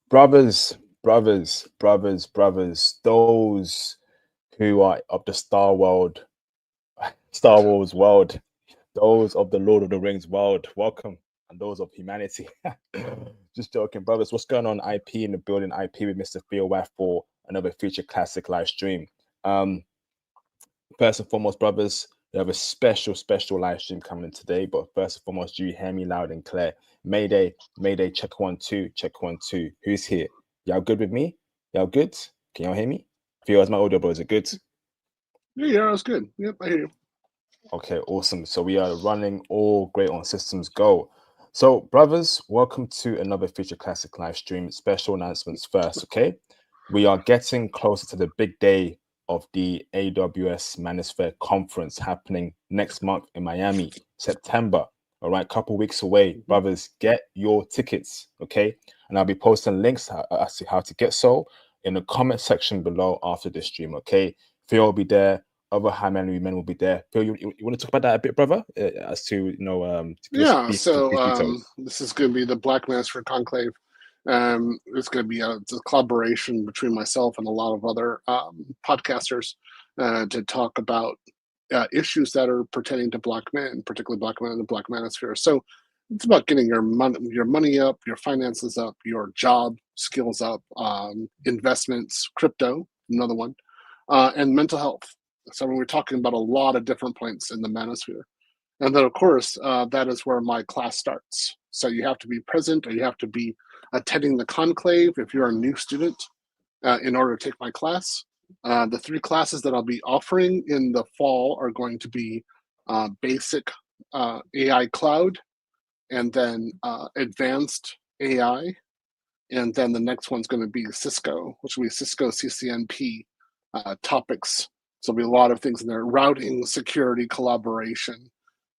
Brothers, those who are of the Star Wars world, those of the Lord of the Rings world, welcome, and those of humanity. Just joking, brothers. What's going on? IP in the building, IP with Mr. Theo Waff for another feature classic live stream. Um, First and foremost, brothers, we have a special live stream coming today. But first and foremost, do you hear me loud and clear? Mayday, Mayday, check 1 2, check 1 2. Who's here? Y'all good with me? Y'all good? Can y'all hear me? Theo, is my audio, bro? Is it good? Yeah, that's good. Yep, I hear you. Okay, awesome. So we are running all great on systems go. So, brothers, welcome to another Feature Classic live stream. Special announcements first, okay? We are getting closer to the big day of the AWS Manosphere Conference happening next month in Miami, September. All right, couple weeks away. Brothers, get your tickets, okay? And I'll be posting links as to how to get so in the comment section below after this stream, okay? Phil will be there. Other high men will be there. Phil, you want to talk about that a bit, brother? As to to give us Yeah, so brief details. this is going to be the Black Master Conclave. It's going to be it's a collaboration between myself and a lot of other podcasters to talk about issues that are pertaining to Black men, particularly Black men in the Black Manosphere. So it's about getting your money up, your finances up, your job skills up, investments, crypto, another one, and mental health. So we're talking about a lot of different points in the manosphere. And then, of course, that is where my class starts. So you have to be present or you have to be attending the conclave if you're a new student in order to take my class. The three classes that I'll be offering in the fall are going to be basic AI cloud, and then advanced AI. And then the next one's going to be Cisco, which will be Cisco CCNP topics. So there'll be a lot of things in there: routing, security, collaboration.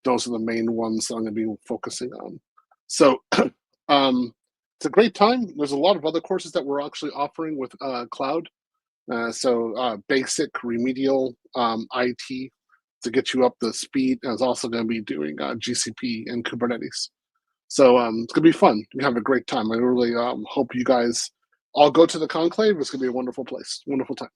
Those are the main ones that I'm going to be focusing on. So it's a great time. There's a lot of other courses that we're actually offering with cloud. Basic remedial IT to get you up the speed. And it's also going to be doing GCP and Kubernetes. So it's going to be fun. We have a great time. I really hope you guys all go to the conclave. It's going to be a wonderful place, wonderful time.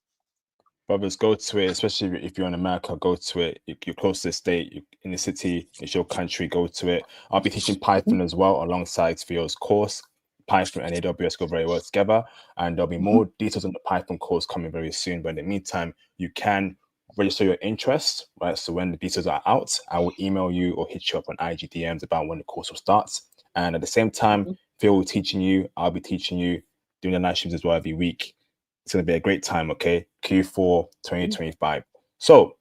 Brothers, go to it, especially if you're in America, go to it. You're close to the state, you're in the city, it's your country, go to it. I'll be teaching Python as well alongside Theo's course. Python and AWS go very well together, and there'll be more details on the Python course coming very soon. But in the meantime, you can register your interest, right? So when the details are out, I will email you or hit you up on IG DMs about when the course will start. And at the same time, Phil will be teaching you, I'll be teaching you, doing the night streams as well every week. It's going to be a great time, okay? Q4 2025. So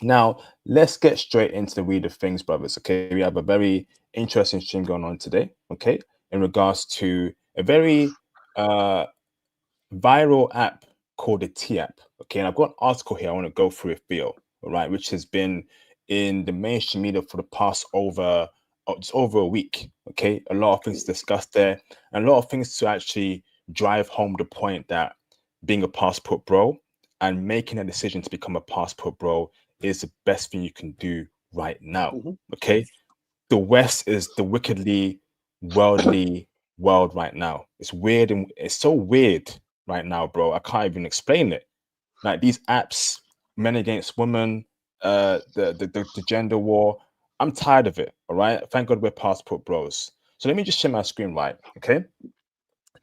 now let's get straight into the weed of things, brothers, okay? We have a very interesting stream going on today, okay? In regards to a very viral app called the T app, okay? And I've got an article here I want to go through with Theo, all right? Which has been in the mainstream media for the past just over a week, okay? A lot of things discussed there, and a lot of things to actually drive home the point that being a passport bro and making a decision to become a passport bro is the best thing you can do right now. Okay. The West is the wickedly worldly world right now. It's weird and it's so weird right now, bro. I can't even explain it. Like these apps, men against women, the gender war. I'm tired of it. All right. Thank God we're passport bros. So let me just share my screen, right? Okay,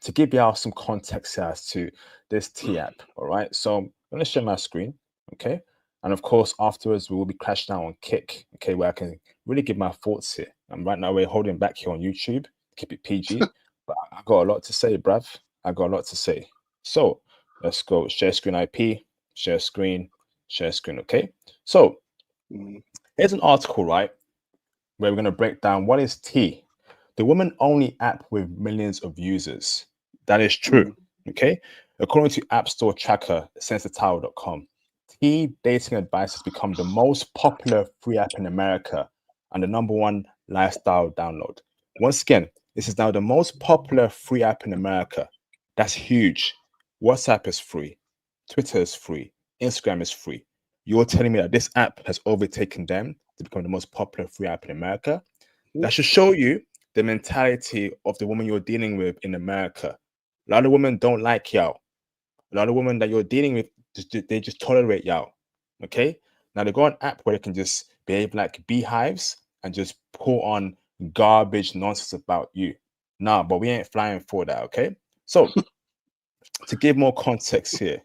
to give y'all some context as to this T app. All right. So I'm going to share my screen. Okay. And of course, afterwards, we will be crashing out on Kick. Okay. Where I can really give my thoughts here. And right now, we're holding back here on YouTube, keep it PG. But I got a lot to say, bruv. I got a lot to say. So let's go share screen IP, share screen, share screen. Okay. So here's an article, right? Where we're going to break down what is T, the woman only app with millions of users. That is true. Okay. According to App Store Tracker, sensortower.com, T dating advice has become the most popular free app in America and the #1 lifestyle download. Once again, this is now the most popular free app in America. That's huge. WhatsApp is free. Twitter is free. Instagram is free. You're telling me that this app has overtaken them to become the most popular free app in America? That should show you the mentality of the woman you're dealing with in America. A lot of women don't like y'all. A lot of women that you're dealing with, they just tolerate y'all. Okay. Now they go on app where they can just behave like beehives and just pour on garbage nonsense about you. Nah, but we ain't flying for that. Okay. So to give more context here,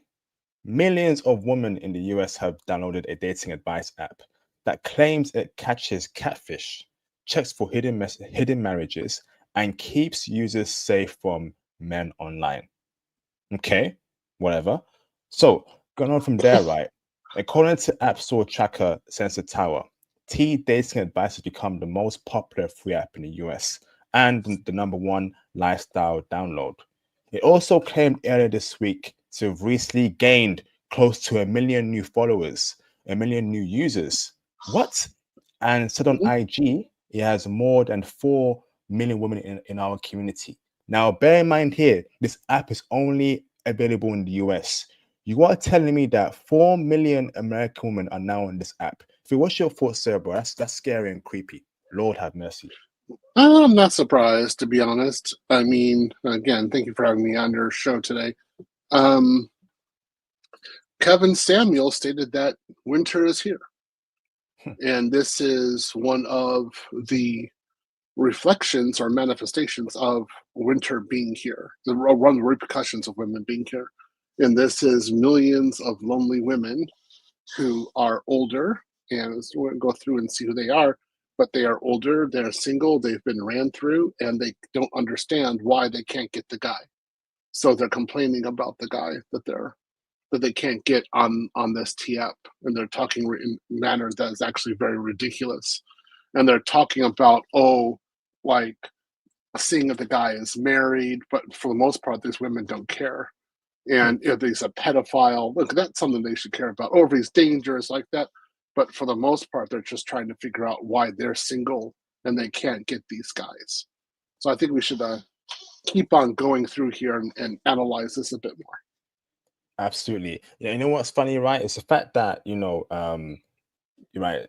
millions of women in the US have downloaded a dating advice app that claims it catches catfish, checks for hidden marriages, and keeps users safe from men online. Okay, whatever. So going on from there, right? According to App Store tracker Sensor Tower, dating advice has become the most popular free app in the US and the #1 lifestyle download. It also claimed earlier this week to have recently gained close to 1 million new followers, 1 million new users. What? And said on IG, it has more than 4 million women in our community. Now, bear in mind here, this app is only available in the US. You are telling me that 4 million American women are now on this app. Phil, what's your thoughts there, bro? That's scary and creepy. Lord have mercy. I'm not surprised, to be honest. I mean, again, thank you for having me on your show today. Kevin Samuel stated that winter is here. And this is one of the reflections or manifestations of winter being here, one of the repercussions of women being here. And this is millions of lonely women who are older, and we're going to go through and see who they are, but they are older, they're single, they've been ran through, and they don't understand why they can't get the guy. So they're complaining about the guy that they can't get on this T app, and they're talking in manner that is actually very ridiculous. And they're talking about, like seeing if the guy is married, but for the most part, these women don't care. And if he's a pedophile, look, that's something they should care about. Or if he's dangerous like that. But for the most part, they're just trying to figure out why they're single and they can't get these guys. So I think we should keep on going through here and analyze this a bit more. Absolutely. Yeah, you know what's funny, right? It's the fact that, you're right.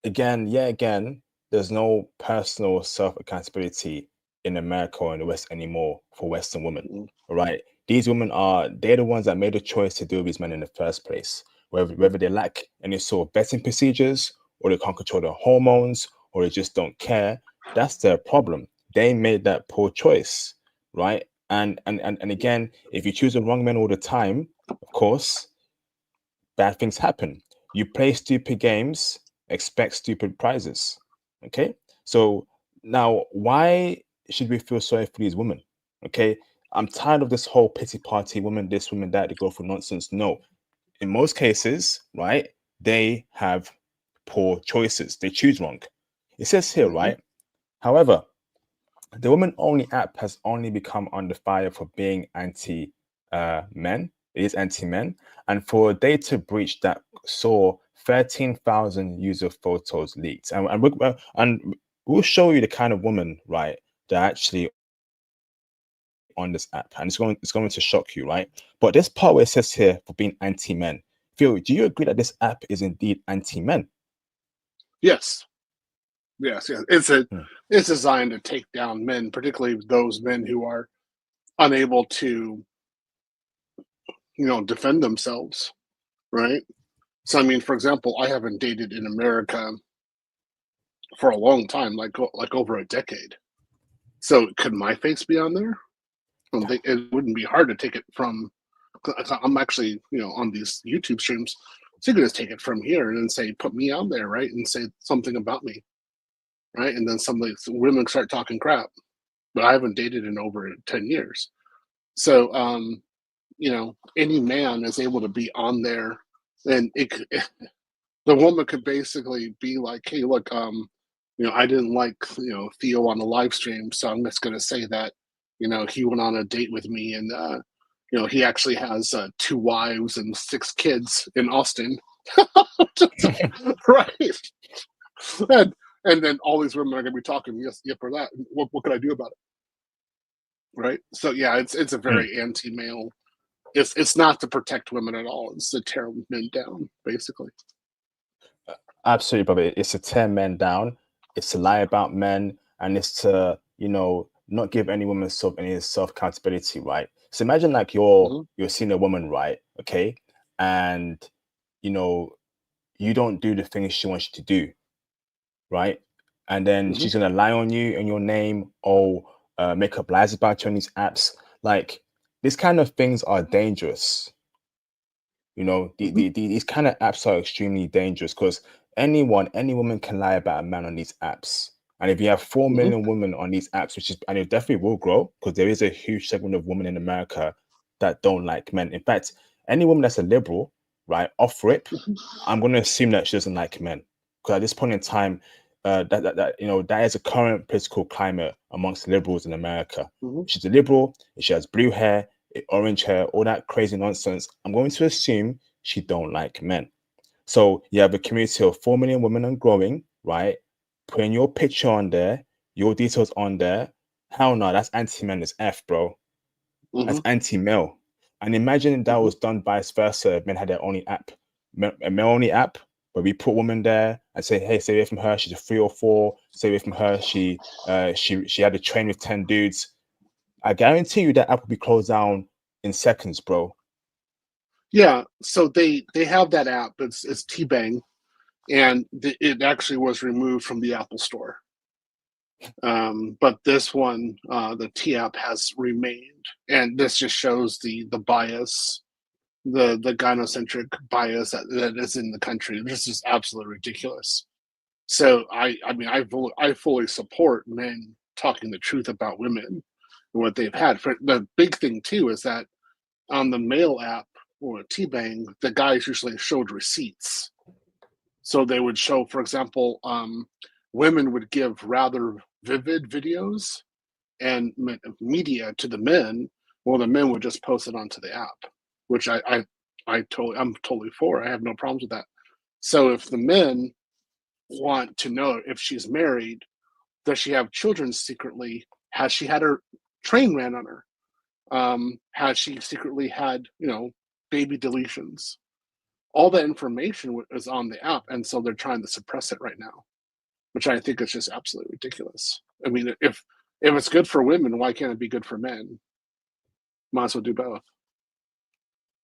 Again, there's no personal self-accountability in America or in the West anymore for Western women. Right? These women they're the ones that made the choice to deal with these men in the first place. Whether they lack any sort of vetting procedures, or they can't control their hormones, or they just don't care, that's their problem. They made that poor choice, right? And again, if you choose the wrong men all the time, of course, bad things happen. You play stupid games, expect stupid prizes. Okay. So now, why should we feel sorry for these women? Okay. I'm tired of this whole pity party, women this, women that, they go for nonsense. No, in most cases, right, they have poor choices. They choose wrong. It says here, right? However, the woman only app has only become under fire for being anti-men. It is anti-men, and for a data breach that saw 13,000 user photos leaked. And we'll show you the kind of woman, right, that actually on this app, and it's going to shock you, right? But this part where it says here for being anti-men, Phil, do you agree that this app is indeed anti-men? Yes. It's designed to take down men, particularly those men who are unable to, defend themselves, right? So, I mean, for example, I haven't dated in America for a long time, like over a decade. So, could my face be on there? I don't think it wouldn't be hard to take it from. I'm actually, on these YouTube streams, so you can just take it from here and then say, put me on there, right, and say something about me, right, and then some women start talking crap. But I haven't dated in over 10 years, so any man is able to be on there, and the woman could basically be like, hey, look, I didn't like, Theo on the live stream, so I'm just going to say that, he went on a date with me, and he actually has 2 wives and 6 kids in Austin. Right. And then all these women are going to be talking yes, yep, or that. What can I do about it? Right. So yeah, it's a very anti-male. It's not to protect women at all. It's to tear men down, basically. Absolutely, brother. It's to tear men down. It's to lie about men, and it's to, not give any woman any self accountability, right? So imagine like you're Hmm. seeing a woman, right? Okay, and you know you don't do the things she wants you to do, right? And then Hmm. she's gonna lie on you and your name, or make up lies about you on these apps. Like these kind of things are dangerous. Hmm. These kind of apps are extremely dangerous because any woman can lie about a man on these apps. And if you have 4 Hmm. million women on these apps, which is, and it definitely will grow because there is a huge segment of women in America that don't like men. In fact, any woman that's a liberal, right, off rip, I'm going to assume that she doesn't like men. Because at this point in time, that is a current political climate amongst liberals in America. Hmm. She's a liberal, she has blue hair, orange hair, all that crazy nonsense. I'm going to assume she don't like men. So you have a community of 4 million women and growing, right? Putting your picture on there, your details on there. Hell no, that's anti-men as F, bro. That's Hmm. anti-male. And imagine that Hmm. was done vice versa. If men had their only app, a male only app, where we put women there and say, "Hey, stay away from her. She's a 3 or 4. Stay away from her. She had to train with 10 dudes." I guarantee you that app will be closed down in seconds, bro. Yeah. So they have that app. It's T-Bang, and it actually was removed from the Apple Store. But this one, the T app has remained, and this just shows the bias, the gynocentric bias that is in the country. This is absolutely ridiculous. So I mean I fully support men talking the truth about women and what they've had. For the big thing too is that on the male app or T-Bang, the guys usually showed receipts. So they would show, for example, women would give rather vivid videos and media to the men, well, the men would just post it onto the app, which I'm totally for. I have no problems with that. So if the men want to know if she's married, does she have children secretly? Has she had her train ran on her? Has she secretly had baby deletions? All that information is on the app, and so they're trying to suppress it right now, which I think is just absolutely ridiculous. I mean, if it's good for women, why can't it be good for men? Might as well do both.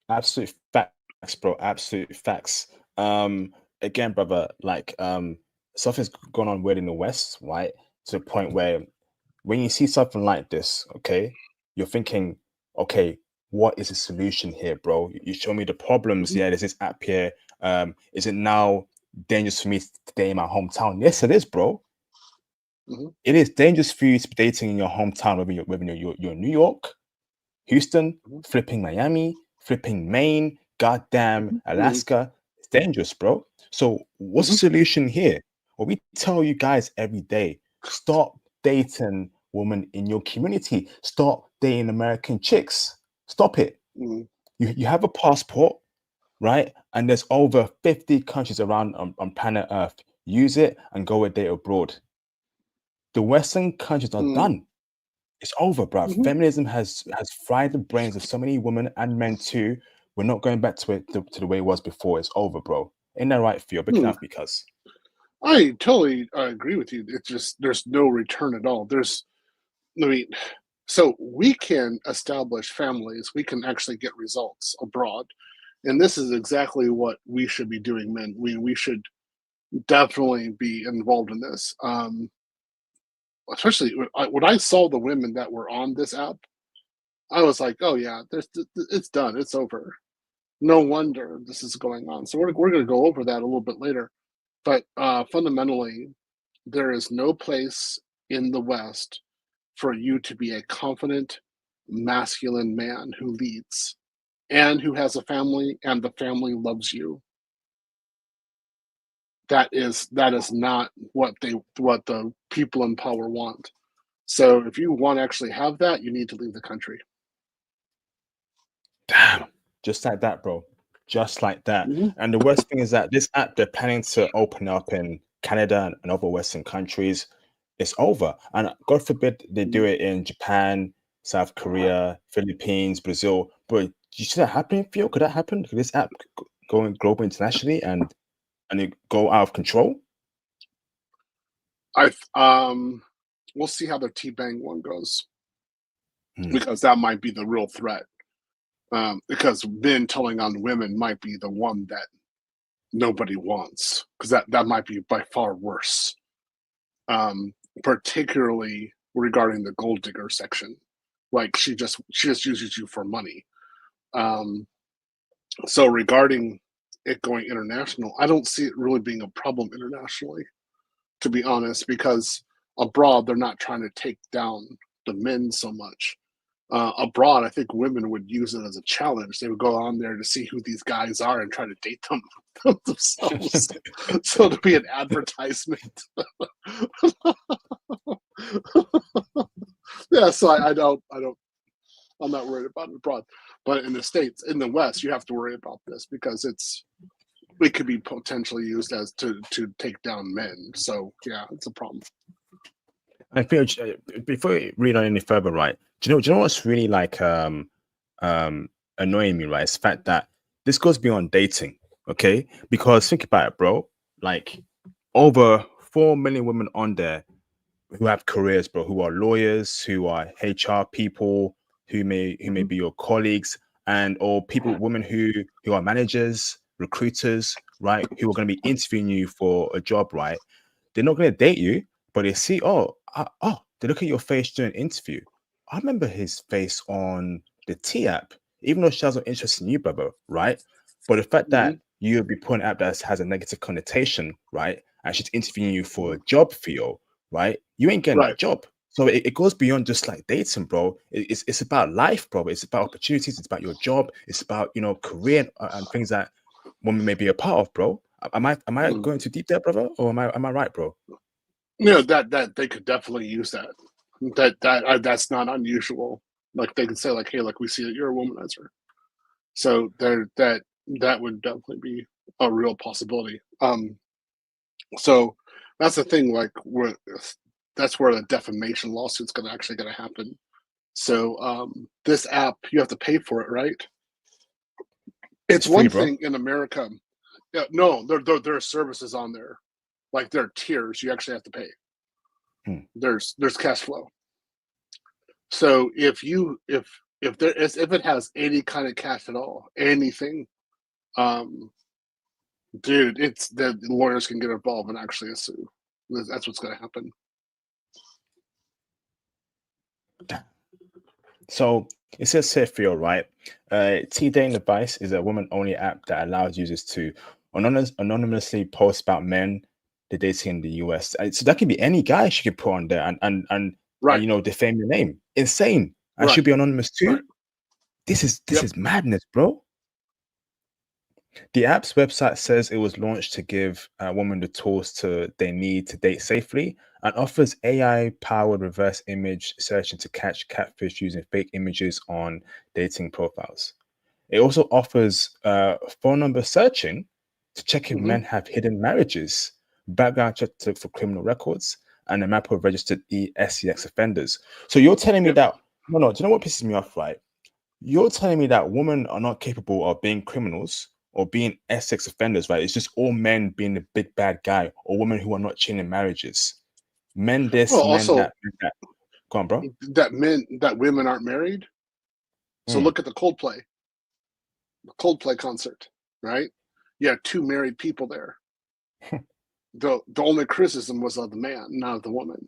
Absolute facts, bro. Absolute facts. Again, brother, like something's gone on weird in the West, right? To the point where when you see something like this, okay, you're thinking, okay, what is the solution here, bro? You show me the problems. Hmm. Yeah, there's this app here. Is it now dangerous for me to stay in my hometown? Yes, it is, bro. Hmm. It is dangerous for you to be dating in your hometown, whether you're in New York, Houston, Hmm. flipping Miami, flipping Maine, goddamn Hmm. Alaska. It's dangerous, bro. So what's the Hmm. solution here? Well, we tell you guys every day, stop dating women in your community. Stop dating American chicks. Stop it. Hmm. You have a passport, right? And there's over 50 countries around on planet Earth. Use it and go a date abroad. The Western countries are Hmm. done. It's over, bruv. Hmm. Feminism has fried the brains of so many women and men too. We're not going back to it to the way it was before. It's over, bro. Ain't that right, Theo? Big Hmm. enough because I totally agree with you. It's just there's no return at all. I mean, so we can establish families. We can actually get results abroad, and this is exactly what we should be doing, men. We should definitely be involved in this. Especially when I saw the women that were on this app, I was like, oh yeah, it's done, it's over. No wonder this is going on. So we're going to go over that a little bit later. But fundamentally, there is no place in the West for you to be a confident, masculine man who leads and who has a family and the family loves you. That is not what the people in power want. So if you want to actually have that, you need to leave the country. damn, just like that, bro. Just like that. Hmm. And the worst thing is that this app they're planning to open up in Canada and other Western countries. It's over. And God forbid they do it in Japan, South Korea, Philippines, Brazil. But do you see that happening, Theo? Could that happen? Could this app go global internationally and it go out of control? I um we'll see how the T-Bang one goes, Hmm. because that might be the real threat. Because men telling on women might be the one that nobody wants, because that might be by far worse. Particularly regarding the gold digger section, like she just uses you for money. So regarding it going international, I don't see it really being a problem internationally, to be honest, because abroad they're not trying to take down the men so much. Abroad, I think women would use it as a challenge. They would go on there to see who these guys are and try to date them themselves. So to be an advertisement. Yeah, so I don't, I'm not worried about it abroad. But in the States, in the West, you have to worry about this because it could be potentially used as to take down men. So yeah, it's a problem. I feel before we read on any further, right? Do you know what's really like annoying me, right? It's the fact that this goes beyond dating, okay? Because think about it, bro. Like over 4 million women on there who have careers, bro, who are lawyers, who are HR people, who may be your colleagues, and or people, women who are managers, recruiters, right? Who are going to be interviewing you for a job, right? They're not going to date you, but they see, they look at your face during an interview. I remember his face on the T app, even though she has no interest in you, brother, right? But the fact that you'll be putting an app that has a negative connotation, right? And she's interviewing you for a job feel, right? You ain't getting Right. that job. So it goes beyond just like dating, bro. It's about life, bro. It's about opportunities. It's about your job. It's about, career and things that women may be a part of, bro. Am I going too deep there, brother? Or am I right, bro? That they could definitely use that. That's not unusual. Like they could say, like, hey, like we see that you're a womanizer. So that would definitely be a real possibility. So that's the thing. Like, that's where the defamation lawsuit's actually going to happen. So this app, you have to pay for it, right? It's free, one bro. thing in America. Yeah, no, there are services on there, like there are tiers. You actually have to pay. There's cash flow. So if it has any kind of cash at all, anything, dude, it's the lawyers can get involved and actually sue. That's what's going to happen. So it says here for you, right? T-Dating Advice is a woman-only app that allows users to anonymously post about men they're dating in the US. So that could be any guy she could put on there and Right. defame your name. Insane. And Right. she'll be anonymous too. Right. This is madness, bro. The app's website says it was launched to give women the tools they need to date safely and offers AI-powered reverse image searching to catch catfish using fake images on dating profiles. It also offers phone number searching to check if men have hidden marriages, background check to look for criminal records, and a map of registered SEX offenders. So you're telling me that, no, do you know what pisses me off, right? You're telling me that women are not capable of being criminals or being sex offenders, right? It's just all men being the big bad guy, or women who are not cheating in marriages. Men this, well, men also, that. Go on, bro. that women aren't married. So look at the Coldplay concert, right? You had 2 married people there. The only criticism was of the man, not of the woman.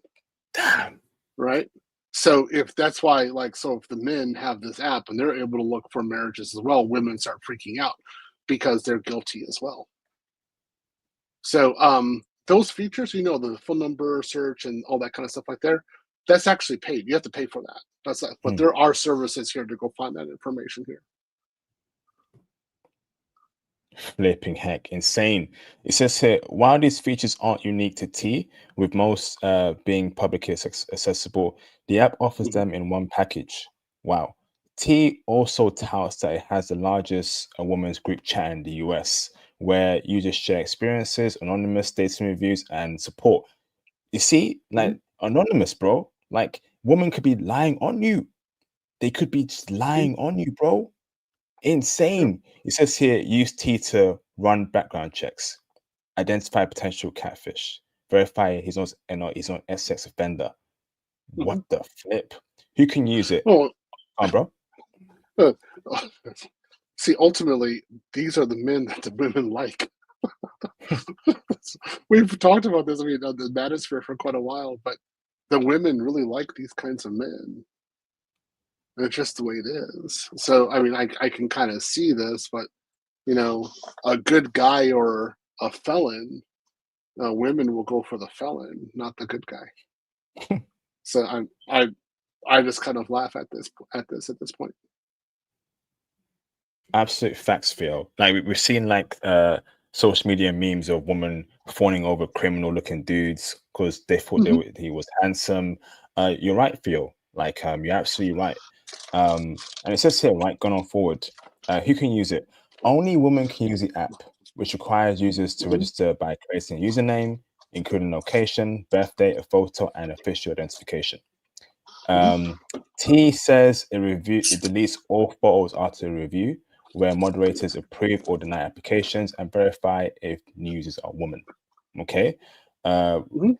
Damn. Right? So if that's why, if the men have this app and they're able to look for marriages as well, women start freaking out because they're guilty as well. So those features, the phone number search and all that kind of stuff like there, that's actually paid. You have to pay for that. But there are services here to go find that information here. Flipping heck, insane. It says here, while these features aren't unique to T, with most being publicly accessible, the app offers them in one package. Wow. T also touts that it has the largest women's group chat in the US, where users share experiences, anonymous dating reviews, and support. You see, like anonymous, bro. Like women could be lying on you. They could be just lying on you, bro. Insane. It says here, use T to run background checks, identify potential catfish, verify he's not SX offender. What the flip? Who can use it? Oh, Bro. uh, see, ultimately, these are the men that the women like. We've talked about this, I mean, on the manosphere for quite a while, but the women really like these kinds of men. And it's just the way it is. So, I mean, I can kind of see this, but you know, a good guy or a felon, women will go for the felon, not the good guy. So I just kind of laugh at this point. Absolute facts, Phil. Like we've seen like social media memes of women fawning over criminal looking dudes because they thought Hmm. he was handsome. You're right, Phil. Like you're absolutely right. And it says here, right, going on forward, who can use it? Only women can use the app, which requires users to Hmm. register by creating a username, including location, birthday, a photo, and official identification. Hmm. Um, T says it deletes all photos after review, where moderators approve or deny applications and verify if new users are women. Okay. Uh, Hmm.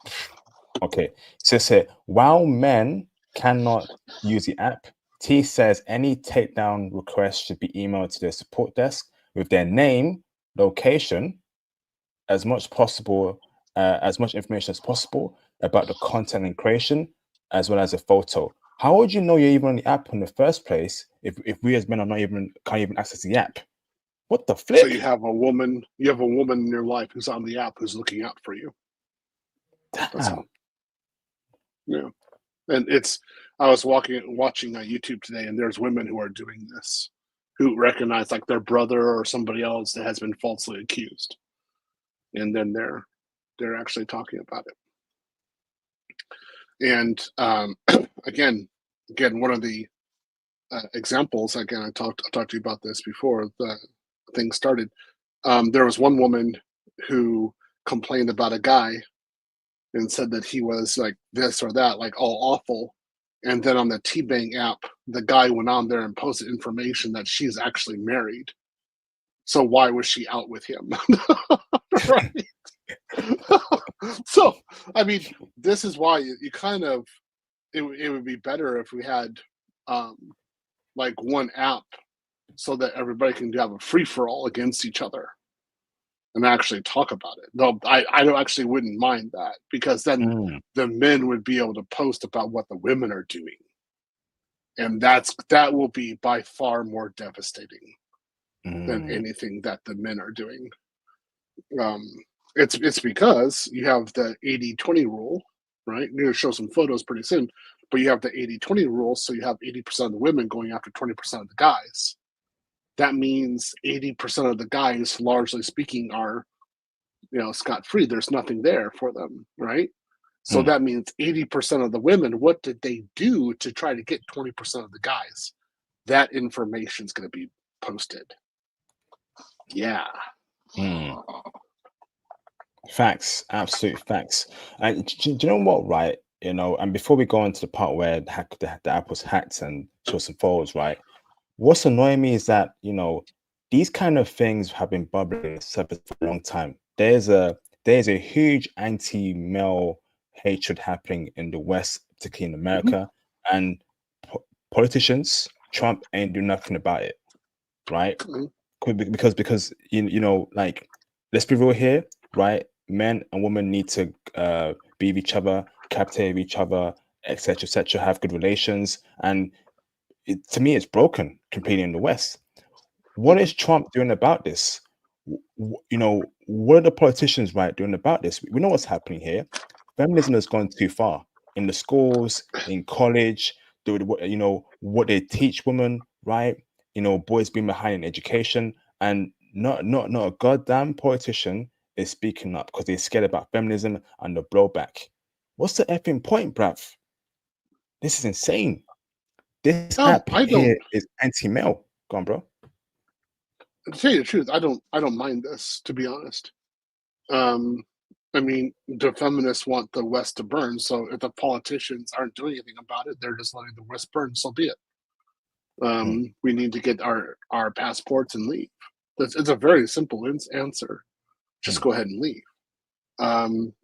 okay. It says here, while men cannot use the app, T says any takedown request should be emailed to their support desk with their name, location, as much information as possible about the content and creation, as well as a photo. How would you know you're even on the app in the first place if we as men are not even can't even access the app? What the So flip? you have a woman in your life who's on the app who's looking out for you. That's Damn. all. Yeah. And I was watching YouTube today, and there's women who are doing this, who recognize like their brother or somebody else that has been falsely accused, and then they're actually talking about it. And again, one of the examples. Again, I talked to you about this before the thing started. There was one woman who complained about a guy and said that he was like this or that, like all awful. And then on the T-Bang app, the guy went on there and posted information that she's actually married. So why was she out with him? Right. So, I mean, this is why you kind of it would be better if we had um, like one app so that everybody can have a free for all against each other and actually talk about it. No, I don't actually wouldn't mind that because then Mm, the men would be able to post about what the women are doing. And that will be by far more devastating than mm, anything that the men are doing. Um, it's because you have the 80-20 rule, right? You're gonna show some photos pretty soon, but you have the 80-20 rule, so you have 80% of the women going after 20% of the guys. That means 80% of the guys, largely speaking, are scot free. There's nothing there for them, right? So mm. that means 80% of the women, what did they do to try to get 20% of the guys? That information is going to be posted. Yeah. Mm. Facts, absolute facts. And do you know what, right? And before we go into the part where the app was hacked and show some photos, right? What's annoying me is that, these kind of things have been bubbling in the surface for a long time. There's a huge anti-male hatred happening in the West, particularly in Mhm. America, and politicians, Trump ain't doing nothing about it, right? Mhm. Because like, let's be real here, right? Men and women need to be with each other, captivate each other, etc., have good relations, and to me, it's broken completely in the West. What Mhm. is Trump doing about this? What are the politicians right doing about this? We know what's happening here. Feminism has gone too far in the schools, in college. What they teach women, right? Boys being behind in education, and not a goddamn politician is speaking up because they're scared about feminism and the blowback. What's the effing point, bruv? This is insane. This Oh, app I don't. here is anti-male. Go on, bro. To tell you the truth, I don't mind this. To be honest, um, I mean, the feminists want the West to burn. So if the politicians aren't doing anything about it, they're just letting the West burn. So be it. Mm, We need to get our passports and leave. It's a very simple answer. Just mm, go ahead and leave.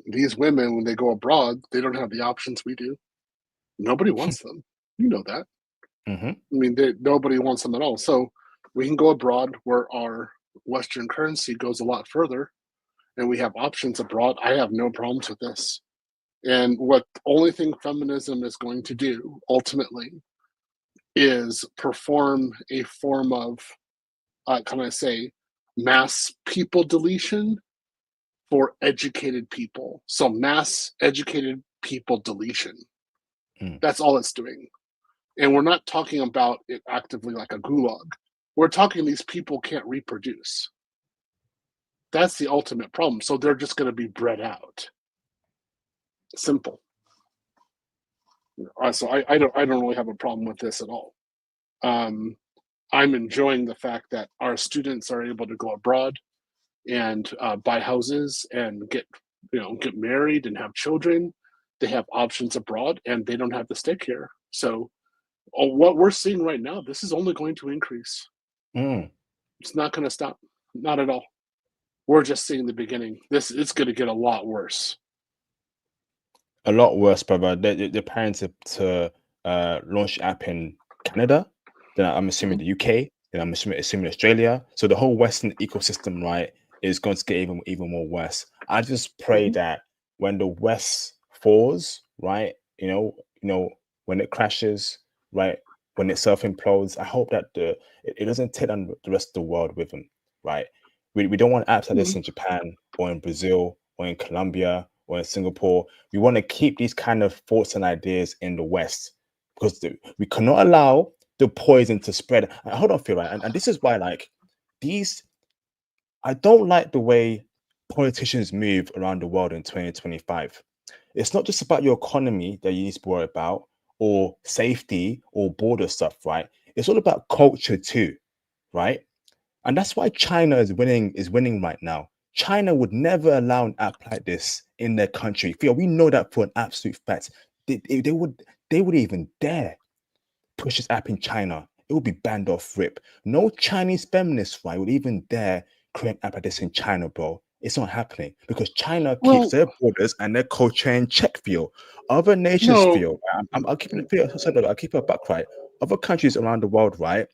These women, when they go abroad, they don't have the options we do. Nobody wants them. You know that. Mm-hmm. I mean, nobody wants them at all. So we can go abroad where our Western currency goes a lot further, and we have options abroad. I have no problems with this. And what the only thing feminism is going to do ultimately is perform a form of, can I say, mass people deletion for educated people. So mass educated people deletion. That's all it's doing. And we're not talking about it actively like a gulag. We're talking these people can't reproduce. That's the ultimate problem. So they're just going to be bred out. Simple. So I don't really have a problem with this at all. I'm enjoying the fact that our students are able to go abroad and buy houses and get married and have children. They have options abroad, and they don't have to stick here. So what we're seeing right now, this is only going to increase. It's not going to stop. Not at all. We're just seeing the beginning. It's going to get a lot worse. A lot worse, brother. They're planning to launch the app in Canada. Then I'm assuming the UK. Then I'm assuming Australia. So the whole Western ecosystem, right, is going to get even more worse. I just pray that when the West falls, right, when it crashes, right, when it self implodes, I hope that it doesn't take on the rest of the world with them, right? We don't want apps like this in Japan or in Brazil or in Colombia or in Singapore. We want to keep these kind of thoughts and ideas in the West because we cannot allow the poison to spread. Hold on, Phil, right? And this is why, like, I don't like the way politicians move around the world in 2025. It's not just about your economy that you need to worry about or safety or border stuff, right? It's all about culture too, right? And that's why China is winning right now. China would never allow an app like this in their country. Phil, we know that for an absolute fact. They wouldn't even dare push this app in China. It would be banned off rip. No Chinese feminist, right, would even dare create an app like this in China, bro. It's not happening because China keeps their borders and their culture in check, Phil. Other nations, Phil, I'll keep it I'll keep it a buck, right? Other countries around the world, right?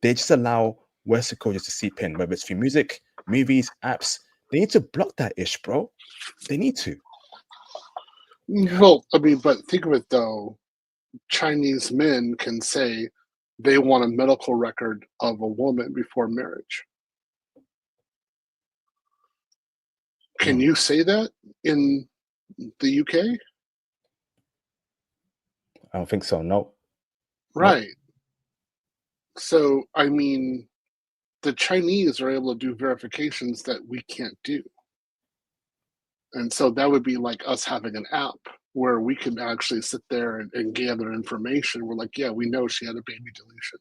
They just allow Western culture to seep in, whether it's through music, movies, apps. They need to block that ish, bro. They need to. Well, I mean, but think of it though. Chinese men can say they want a medical record of a woman before marriage. Can you say that in the UK? I don't think so. No. Right. So, I mean, the Chinese are able to do verifications that we can't do. And so that would be like us having an app where we can actually sit there and gather information. We're like, yeah, we know she had a baby deletion.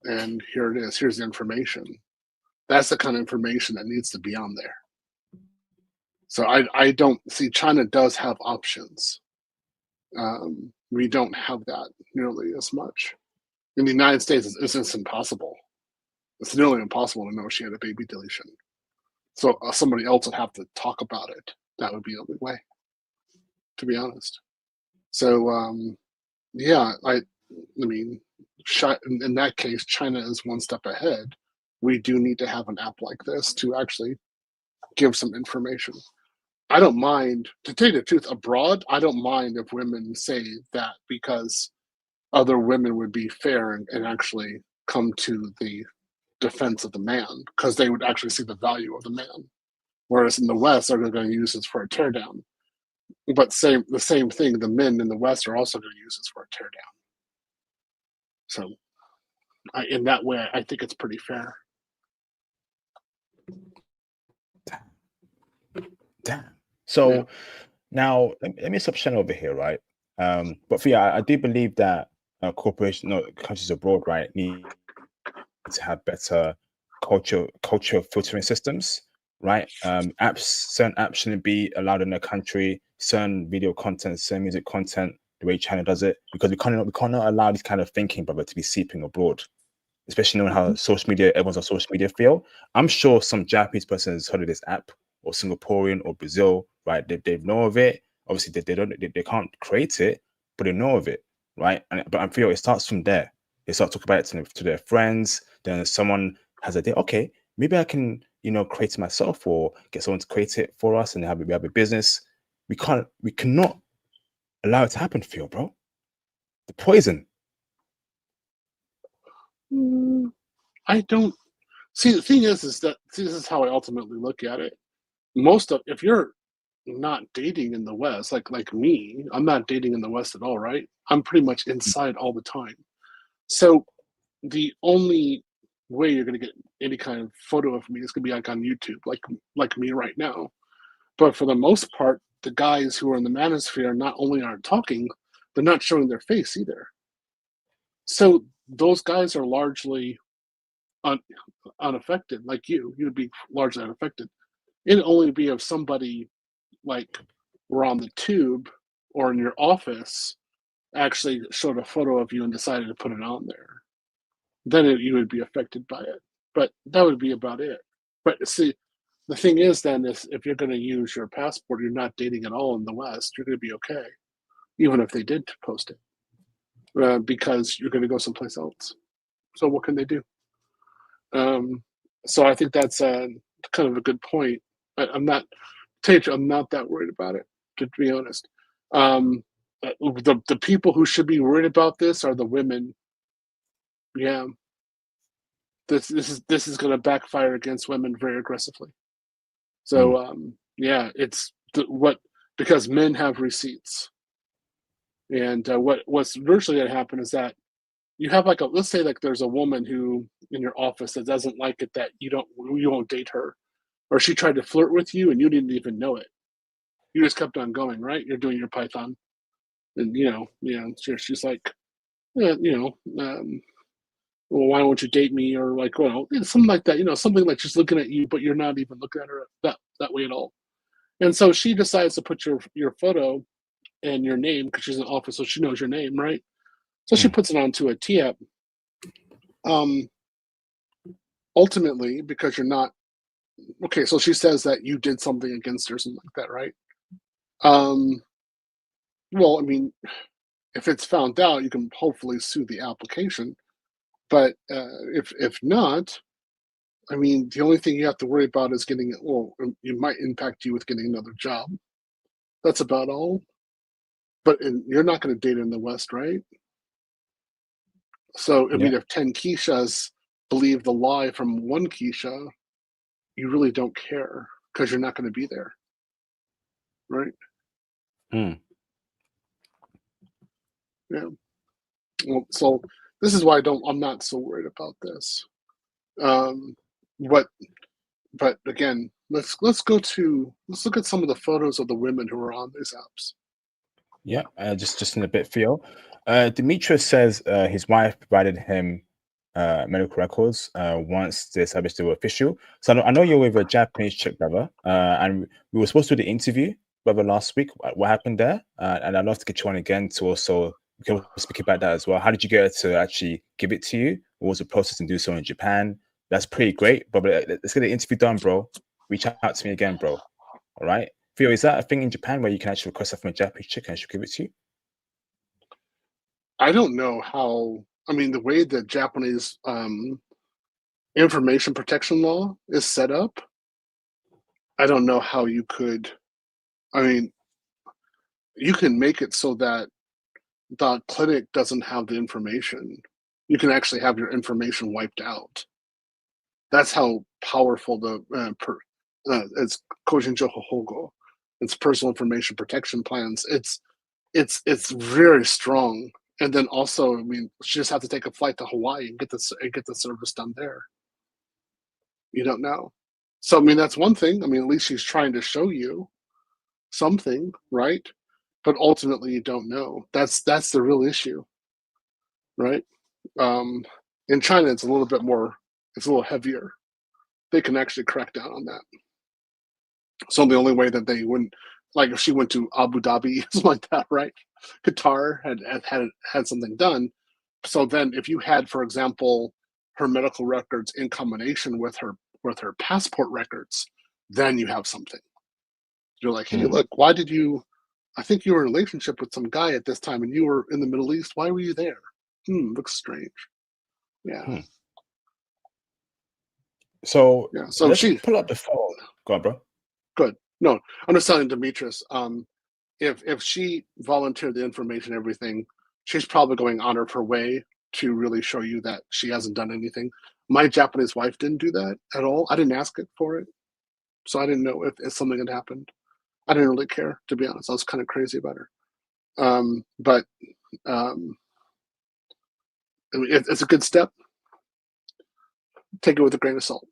And here it is. Here's the information. That's the kind of information that needs to be on there. So I don't see China does have options. We don't have that nearly as much. In the United States, it's impossible. It's nearly impossible to know she had a baby deletion. So somebody else would have to talk about it. That would be the only way, to be honest. So yeah, I mean, in that case, China is one step ahead. We do need to have an app like this to actually give some information. I don't mind, to tell you the truth, abroad, I don't mind if women say that because other women would be fair and actually come to the defense of the man because they would actually see the value of the man. Whereas in the West, they're going to use this for a teardown. But the same thing, the men in the West are also going to use this for a teardown. So in that way, I think it's pretty fair. Damn. So now let me stop Shannon over here, right? But for I do believe that countries abroad, right, need to have better culture filtering systems, right? Certain apps shouldn't be allowed in their country. Certain video content, certain music content, the way China does it, because we cannot allow this kind of thinking, brother, to be seeping abroad. Especially knowing how everyone's on social media feel. I'm sure some Japanese person has heard of this app, or Singaporean or Brazil, right? They know of it. Obviously, they can't create it, but they know of it, right? But I feel it starts from there. They start talking about it to their friends. Then someone has a day. Okay, maybe I can, create it myself, or get someone to create it for us, and we have a business. We cannot allow it to happen, Phil, bro. The poison. I don't see. The thing is that this is how I ultimately look at it. If you're not dating in the West, like me, I'm not dating in the West at all, right? I'm pretty much inside all the time. So the only way you're going to get any kind of photo of me is going to be like on YouTube, like me right now. But for the most part, the guys who are in the manosphere not only aren't talking, they're not showing their face either. So those guys are largely unaffected, like you. You would be largely unaffected. It'd only be if somebody like were on the tube or in your office actually showed a photo of you and decided to put it on there. Then you would be affected by it. But that would be about it. But see, the thing is then is if you're going to use your passport, you're not dating at all in the West, you're going to be okay, even if they did post it, because you're going to go someplace else. So what can they do? So I think that's kind of a good point. I'm not that worried about it, to be honest. The people who should be worried about this are the women. Yeah, this is going to backfire against women very aggressively. So yeah, it's because men have receipts, and what's virtually going to happen is that you have let's say there's a woman who in your office that doesn't like it that you won't date her, or she tried to flirt with you and you didn't even know it. You just kept on going, right? You're doing your Python, and she's like, yeah, well, why won't you date me? Or something like that, something like just looking at you, but you're not even looking at her that way at all. And so she decides to put your photo and your name, because she's in the office, so she knows your name, right? So she puts it onto a TAP. Ultimately, because you're not okay, so she says that you did something against her, something like that, right? Well, I mean, if it's found out, you can hopefully sue the application. But if not, I mean, the only thing you have to worry about is getting it. Well, it might impact you with getting another job. That's about all. But you're not going to date in the West, right? So, I mean, if 10 Keishas believe the lie from one Keisha, you really don't care because you're not going to be there, right? Yeah. Well, so this is why I'm not so worried about this. But again, let's look at some of the photos of the women who are on these apps. Yeah, just in a bit, Theo. Demetrius says his wife provided him medical records once they established they were official. So I know you're with a Japanese chick, brother, and we were supposed to do the interview, brother, last week. What happened there? And I'd love to get you on again to also we can speak about that as well. How did you get her to actually give it to you? What was the process and do so in Japan? That's pretty great, but let's get the interview done, bro. Reach out to me again, bro. All right. Theo, is that a thing in Japan where you can actually request that from a Japanese chick and she'll give it to you? I don't know how. I mean, the way the Japanese information protection law is set up, I don't know how you could. I mean, you can make it so that the clinic doesn't have the information. You can actually have your information wiped out. That's how powerful it's Kojinjo Hohogo. It's personal information protection plans. It's very strong. And then also, I mean, she just have to take a flight to Hawaii and get the service done there. You don't know. So I mean, that's one thing. I mean, at least she's trying to show you something, right? But ultimately, you don't know. That's the real issue, right? In China, it's a little bit more. It's a little heavier. They can actually crack down on that. So the only way that they wouldn't, like if she went to Abu Dhabi, something like that, right? Qatar had something done. So then if you had, for example, her medical records in combination with her passport records, then you have something. You're like, hey, look, why did you I think you were in a relationship with some guy at this time, and you were in the Middle East. Why were you there? Looks strange. Yeah. So Yeah. So let's she pull up the photo. Go on, bro. good. No, I'm just telling Demetrius. If she volunteered the information, everything, she's probably going out of her way to really show you that she hasn't done anything. My Japanese wife didn't do that at all. I didn't ask it for it, so I didn't know if something had happened. I didn't really care, to be honest. I was kind of crazy about her. But it's a good step. Take it with a grain of salt.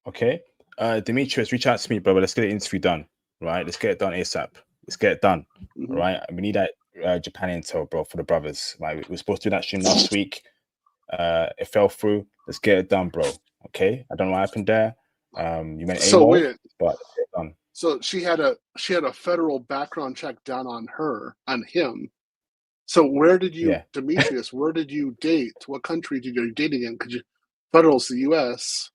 Okay. Demetrius, reach out to me, brother. Let's get the interview done. Right? Let's get it done ASAP. Let's get it done. Mhm. Right? We need that Japan intel, bro, for the brothers. Right? We were supposed to do that stream last week. It fell through. Let's get it done, bro. Okay. I don't know what happened there. You went So AWOL, wait. but let's get it done. So she had a federal background check done on him. So where did you, Demetrius? Where did you date? What country did you dating in? Because federal's the U.S.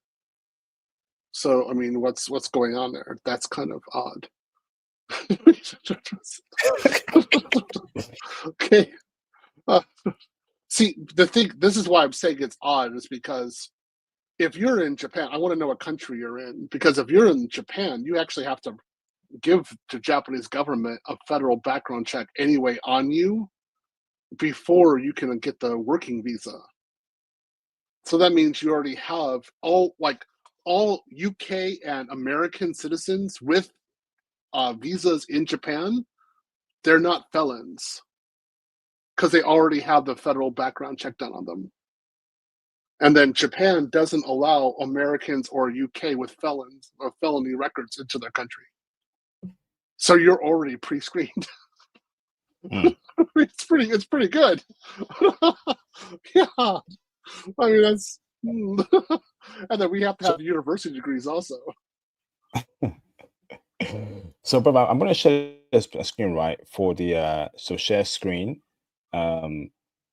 So I mean, what's going on there? That's kind of odd. Okay. See, the thing. This is why I'm saying it's odd, is because if you're in Japan, I want to know what country you're in. Because if you're in Japan, you actually have to give the Japanese government a federal background check anyway on you before you can get the working visa. So that means you already have all UK and American citizens with visas in Japan. They're not felons because they already have the federal background check done on them. And then Japan doesn't allow Americans or UK with felons or felony records into their country. So you're already pre-screened. It's pretty good. Yeah. I mean, that's and then we have to have university degrees also. So, brother, I'm gonna share this screen, right, for the so share screen.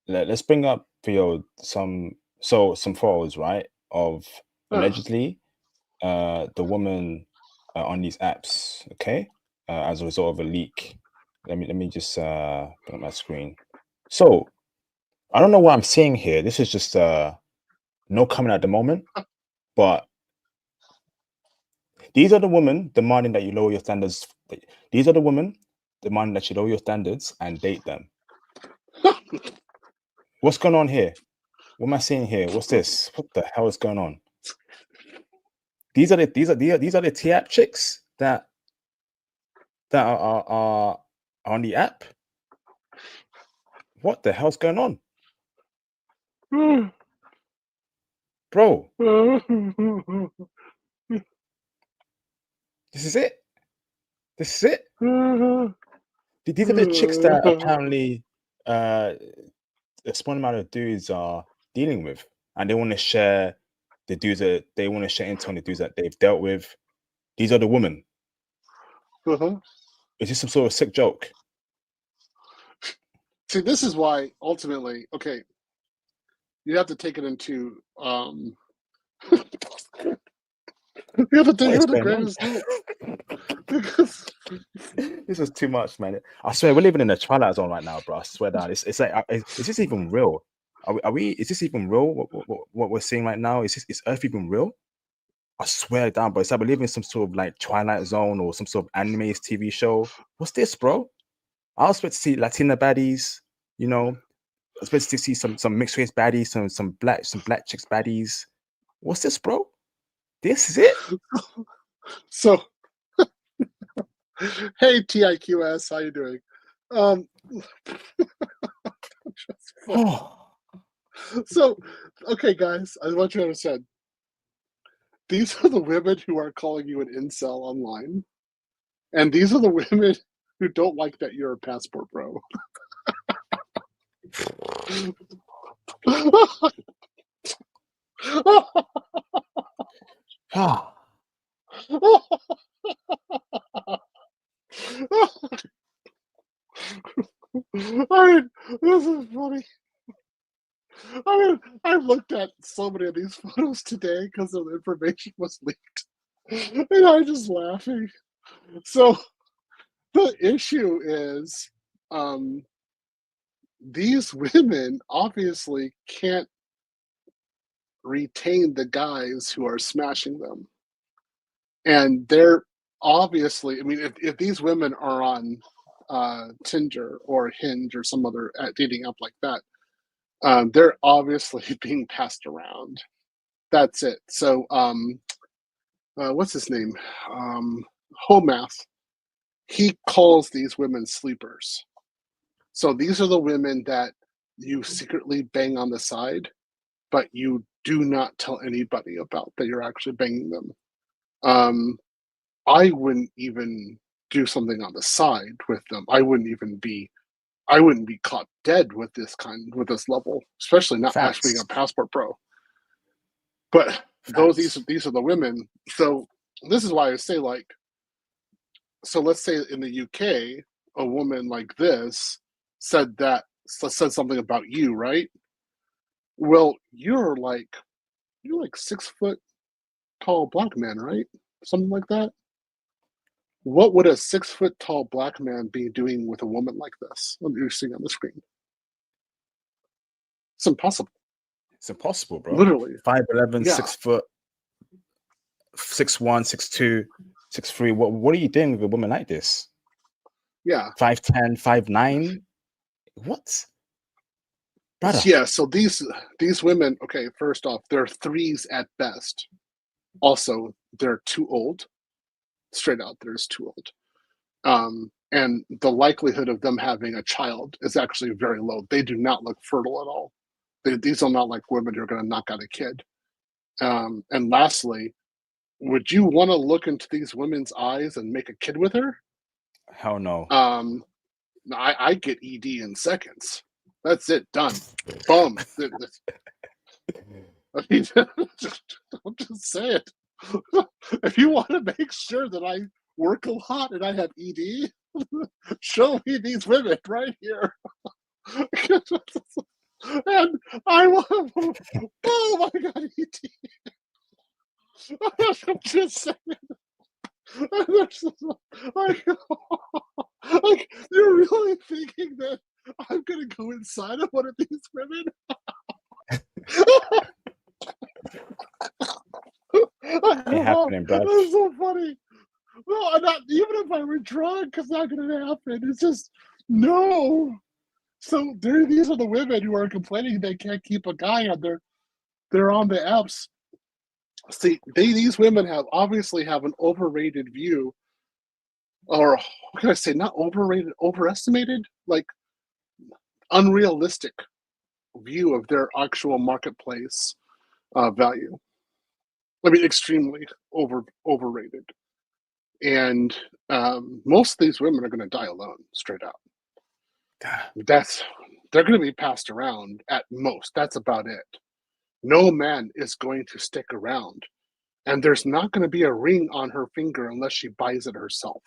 Let's bring up for some photos, right, of allegedly the woman on these apps, okay, as a result of a leak. Let me just put up my screen. So I don't know what I'm seeing here. This is just no comment at the moment, but these are the women demanding that you lower your standards. These are the women demanding that you lower your standards and date them. What's going on here? What am I seeing here? What's this? What the hell is going on? These are the T-app chicks that are on the app. What the hell's going on, bro? This is it. This is it. These are the chicks that apparently a small amount of dudes are dealing with, and they want to share the dudes that they want to share into on the dudes that they've dealt with. These are the women. Is this some sort of sick joke? See, this is why ultimately, okay, you have to take it into you have to take it with a grain of salt. Because this is too much, man. I swear we're living in a twilight zone right now, bro. I swear down. It's like, is this even real? Are we? Is this even real? What we're seeing right now? Is Earth even real? I swear down, bro. It's like we're living in some sort of like Twilight Zone or some sort of anime TV show. What's this, bro? I was supposed to see Latina baddies, you know. I was supposed to see some mixed race baddies, some black chicks baddies. What's this, bro? This is it. So, hey TIQS, how you doing? So, okay, guys, I want you to understand. These are the women who are calling you an incel online, and these are the women who don't like that you're a passport bro. I mean, this is funny. I mean, I've looked at so many of these photos today because the information was leaked, and I'm just laughing. So, The issue is, these women obviously can't retain the guys who are smashing them. And they're obviously, I mean, if these women are on Tinder or Hinge or some other dating app like that, they're obviously being passed around. That's it. So, what's his name? Homath. He calls these women sleepers. So these are the women that you secretly bang on the side, but you do not tell anybody about that you're actually banging them. I wouldn't even do something on the side with them. I wouldn't be caught dead with this level, especially not Facts. being a passport pro. But Facts. these are the women. So this is why I say, like, so let's say in the UK, a woman like this said something about you, right? Well, you're like 6 foot tall black man, right? Something like that. What would a 6 foot tall black man be doing with a woman like this? What you're seeing on the screen? It's impossible. It's impossible, bro. Literally. 5'11", Yeah. 6 foot, 6'1", 6'2", 6'3". What are you doing with a woman like this? Yeah. 5'10", 5'9". What? Brother. Yeah, so these women, okay, first off, they're threes at best. Also, they're too old. Straight out, they're just too old. And the likelihood of them having a child is actually very low. They do not look fertile at all. These are not like women who are going to knock out a kid. And lastly, would you want to look into these women's eyes and make a kid with her? Hell no. I get ED in seconds. That's it, done. Boom. I mean, I'm just saying. If you want to make sure that I work a lot and I have ED, show me these women right here. And I want, oh my God, ED. I'm just saying. Like, you're really thinking that I'm gonna go inside of one of these women? Ain't happening, bro. That's so funny. No, not even if I were drunk, it's not gonna happen. It's just no. So these are the women who are complaining they can't keep a guy on they're on the apps. See, these women obviously have an overrated view, or what can I say? Not overrated, overestimated, like unrealistic view of their actual marketplace value. I mean, extremely overrated. And most of these women are going to die alone, straight out. They're going to be passed around at most. That's about it. No man is going to stick around, and there's not going to be a ring on her finger unless she buys it herself.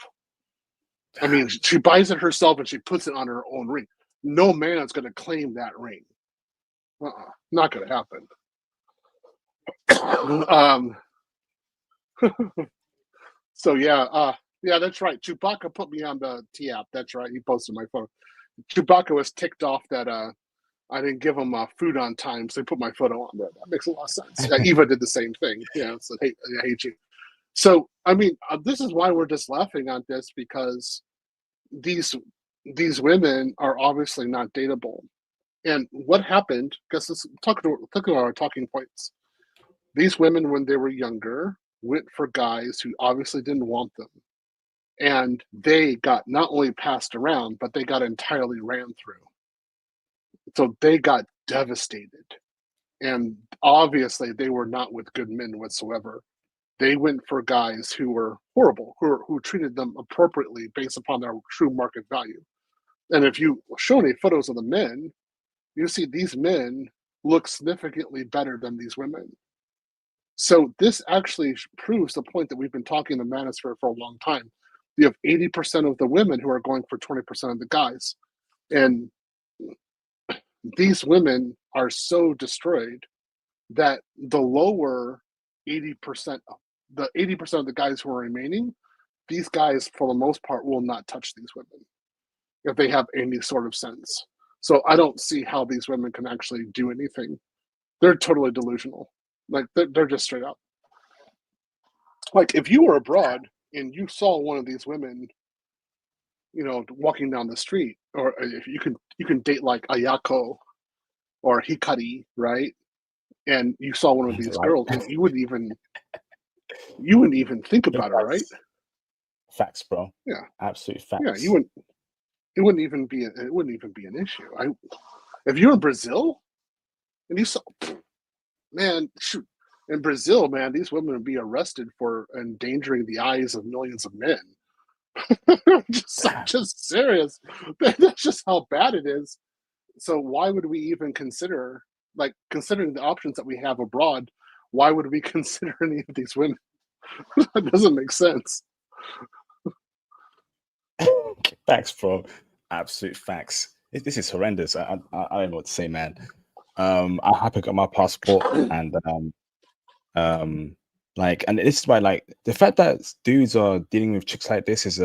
I mean, she buys it herself and she puts it on her own ring. No man is going to claim that ring. Not going to happen. So yeah, that's right. Chewbacca put me on the T app. That's right. He posted my photo. Chewbacca was ticked off that I didn't give him food on time, so he put my photo on there. That makes a lot of sense. Eva did the same thing. Yeah, so hey, I hate you. So I mean, this is why we're just laughing on this, because these women are obviously not dateable. And what happened? Because let's talk about our talking points. These women, when they were younger, went for guys who obviously didn't want them, and they got not only passed around, but they got entirely ran through. So they got devastated, and obviously they were not with good men whatsoever. They went for guys who were horrible, who treated them appropriately based upon their true market value. And if you show any photos of the men, you see these men look significantly better than these women. So this actually proves the point that we've been talking in the manosphere for a long time. You have 80% of the women who are going for 20% of the guys. And these women are so destroyed that the lower 80%, the 80% of the guys who are remaining these guys, for the most part, will not touch these women if they have any sort of sense. So I don't see how these women can actually do anything. They're totally delusional. Like they're just straight up. Like if you were abroad and you saw one of these women, walking down the street, or if you can date like Ayako or Hikari, right? And you saw one of these Right. girls, and you wouldn't even think about it, right? Facts, bro. Yeah, Absolute facts. yeah. It wouldn't even be an issue. If you're in Brazil and you saw, man, shoot, in Brazil, man, these women would be arrested for endangering the eyes of millions of men. just serious. That's just how bad it is. So why would we even consider, like, considering the options that we have abroad, why would we consider any of these women? That doesn't make sense. Facts, bro. Absolute facts. This is horrendous. I don't know what to say, man. I have to get my passport, and and this is why, like, the fact that dudes are dealing with chicks like this is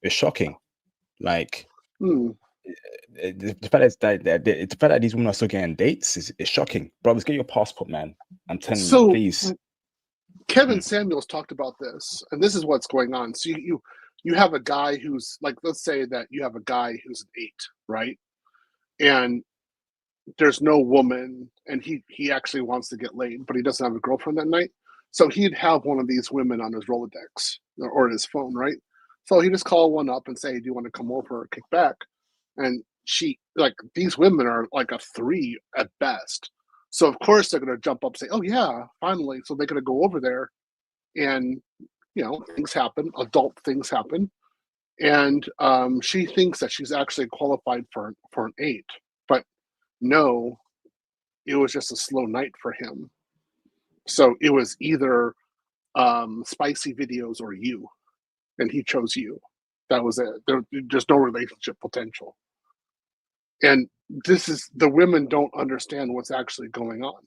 shocking. Like, the fact that these women are still getting dates is shocking. Brothers, get your passport, man. I'm telling you, please. Kevin Samuels talked about this, and this is what's going on. So you have a guy who's like, let's say that you have a guy who's an 8, right? And there's no woman, and he actually wants to get laid, but he doesn't have a girlfriend that night. So he'd have one of these women on his Rolodex or his phone, right? So he just call one up and say, "Do you want to come over or kick back?" And these women are like a 3 at best. So of course they're going to jump up and say, "Oh yeah, finally!" So they're going to go over there, and things happen, adult things happen, and she thinks that she's actually qualified for an 8, but no, it was just a slow night for him. So it was either spicy videos or you, and he chose you. That was it. There's no relationship potential. And the women don't understand what's actually going on.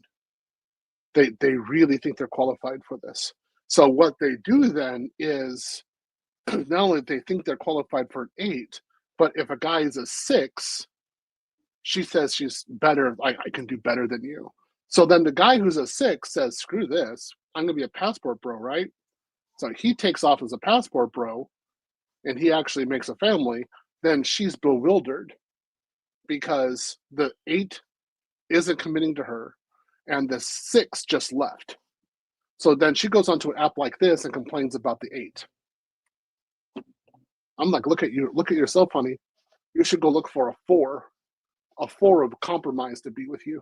They really think they're qualified for this. So what they do then is, not only they think they're qualified for an 8, but if a guy is a 6, she says she's better. I can do better than you. So then the guy who's a 6 says, "Screw this. I'm going to be a passport bro," right? So he takes off as a passport bro, and he actually makes a family. Then she's bewildered because the 8 isn't committing to her, and the 6 just left. So then she goes onto an app like this and complains about the 8. I'm like, look at yourself, honey. You should go look for a 4 of compromise to be with you.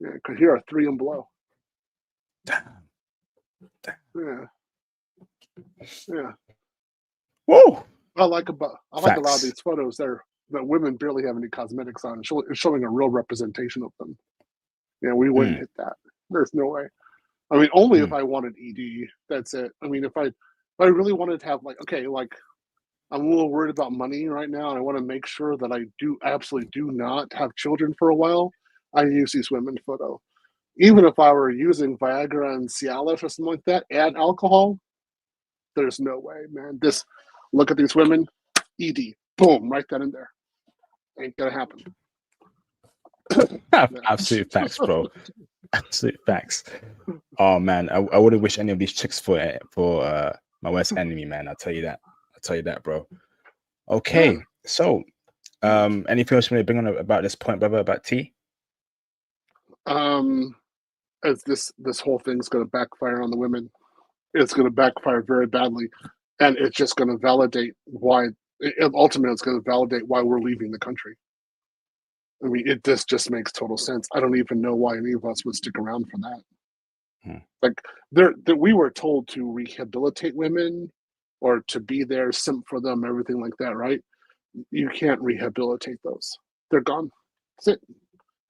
Yeah, because you're a 3 and below. Damn. Yeah. Yeah. Whoa. I like a lot of these photos that women barely have any cosmetics on. It's showing a real representation of them. Yeah, we wouldn't hit that. There's no way. I mean, only if I wanted ED. That's it. I mean, if I really wanted to have I'm a little worried about money right now, and I want to make sure that I absolutely do not have children for a while, I use these women photo. Even if I were using Viagra and Cialis or something like that, and alcohol, there's no way, man. Look at these women, ED, boom, right then and there. Ain't gonna happen. Absolute facts, bro. Absolute facts. Oh man, I wouldn't wish any of these chicks for my worst enemy, man. I'll tell you that, bro. Okay, so anything else you want to bring on about this point, brother, about T? As this whole thing's going to backfire on the women. It's going to backfire very badly, and it's just going to validate why. Ultimately, it's going to validate why we're leaving the country. I mean, this just makes total sense. I don't even know why any of us would stick around for that. Like, we were told to rehabilitate women, or to be there, simp for them, everything like that, right? You can't rehabilitate those. They're gone. That's it.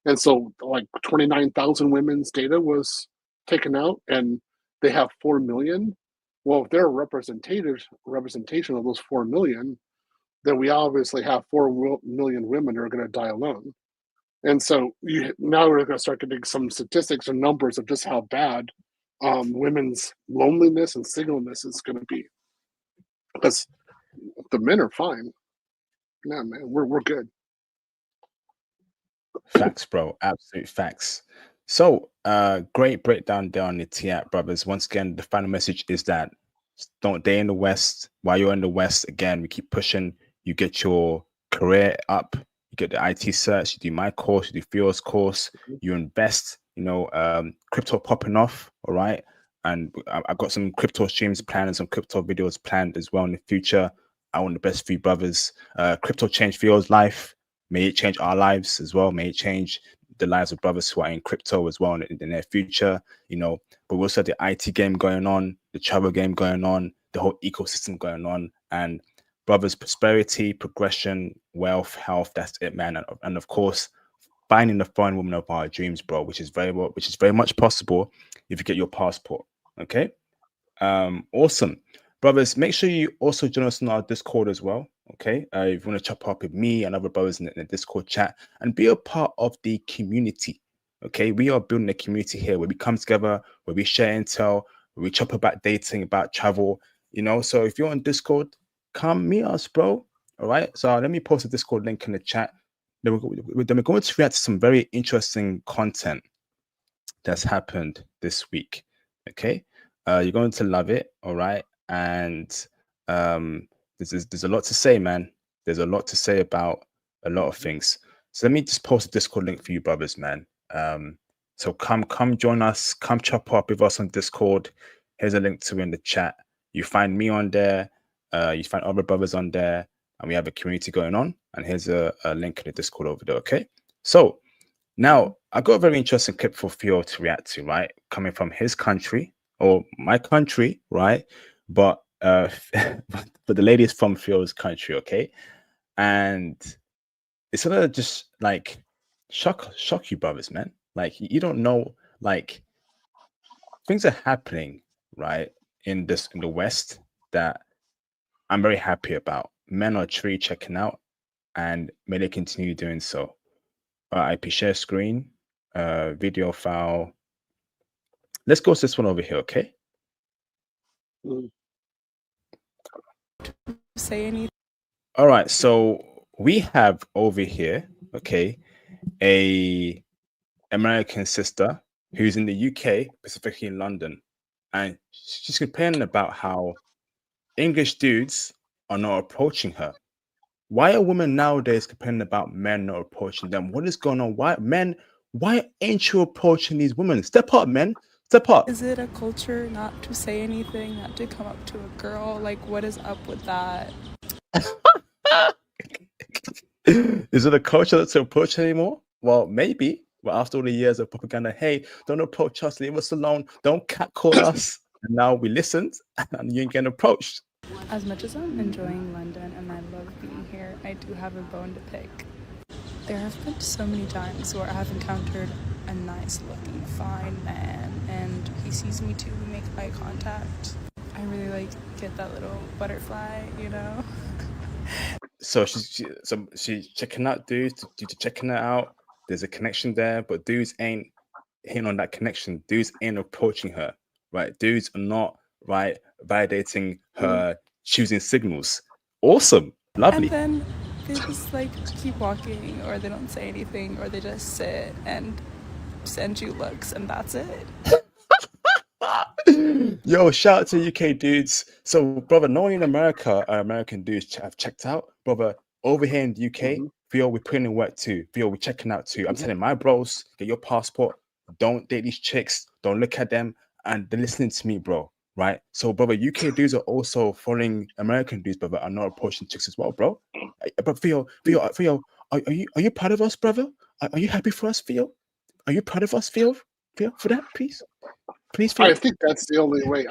And so, like, 29,000 women's data was taken out, and they have 4 million. Well, if they're a representation of those 4 million, then we obviously have 4 million women who are going to die alone. And so now we're going to start getting some statistics or numbers of just how bad women's loneliness and singleness is going to be, because the men are fine. Yeah, man, we're good. Facts, bro. Absolute facts. So, great breakdown there on the TIAP, brothers. Once again, the final message is that don't day in the West. While you're in the West, again, we keep pushing. You get your career up. You get the IT search. You do my course. You do Fio's course. You invest. Crypto popping off. All right. And I've got some crypto streams planned and some crypto videos planned as well in the future. I want the best for you, brothers. Crypto changed Fio's life. May it change our lives as well. May it change the lives of brothers who are in crypto as well in the near future. But we also have the IT game going on, the travel game going on, the whole ecosystem going on, and brothers, prosperity, progression, wealth, health. That's it, man. And of course, finding the foreign woman of our dreams, bro, which is very much possible if you get your passport. Okay. Awesome. Brothers, make sure you also join us on our Discord as well. Okay. If you want to chop up with me and other brothers in the Discord chat and be a part of the community. Okay. We are building a community here where we come together, where we share intel, where we chop about dating, about travel, So if you're on Discord, come meet us, bro. All right. So let me post a Discord link in the chat. Then we're going to react to some very interesting content that's happened this week. Okay. You're going to love it. All right. And there's a lot to say, man. There's a lot to say about a lot of things. So let me just post a Discord link for you, brothers, man. So come join us. Come chop up with us on Discord. Here's a link to in the chat. You find me on there. You find other brothers on there, and we have a community going on. And here's a link in the Discord over there. Okay. So now I got a very interesting clip for Theo to react to, right? Coming from his country or my country, right? But but the lady is from Theo's country, okay? And it's gonna just like shock you, brothers, man. Like you don't know, like things are happening, right? In the West that I'm very happy about. Men are truly checking out, and may they continue doing so. IP share screen, video file. Let's go to this one over here, okay? Say anything. All right, so we have over here, okay, a American sister who's in the UK, specifically in London, and she's complaining about how English dudes are not approaching her. Why are women nowadays complaining about men not approaching them? What is going on? Why ain't you approaching these women? Step up, men. Step up. Is it a culture not to say anything, not to come up to a girl? Like, what is up with that? Is it a culture that's to approach anymore? Well, maybe. But after all the years of propaganda, hey, don't approach us, leave us alone, don't catcall us. And now we listened and you ain't getting approached. As much as I'm enjoying London and I love being here, I do have a bone to pick. There have been so many times where I have encountered a nice looking, fine man, and he sees me too, we make eye contact. I really get that little butterfly, So she's checking out dudes, dudes are checking her out. There's a connection there, but dudes ain't hitting on that connection. Dudes ain't approaching her, right? Dudes are not, right, validating her choosing signals. Awesome. Lovely. And then they just keep walking, or they don't say anything, or they just sit and send you looks, and that's it. Yo, shout out to UK dudes. So, brother, not only in America, American dudes have checked out, brother. Over here in the UK, Theo, we're putting in work too. Theo, we're checking out too. I'm telling my bros, get your passport. Don't date these chicks. Don't look at them, and they're listening to me, bro. Right? So, brother, UK dudes are also following American dudes, brother, are not approaching chicks as well, bro. But Theo, are you proud of us, brother? Are you happy for us, Theo? Are you proud of us, Theo? Theo, for that, please. Please, Theo. I think that's the only way.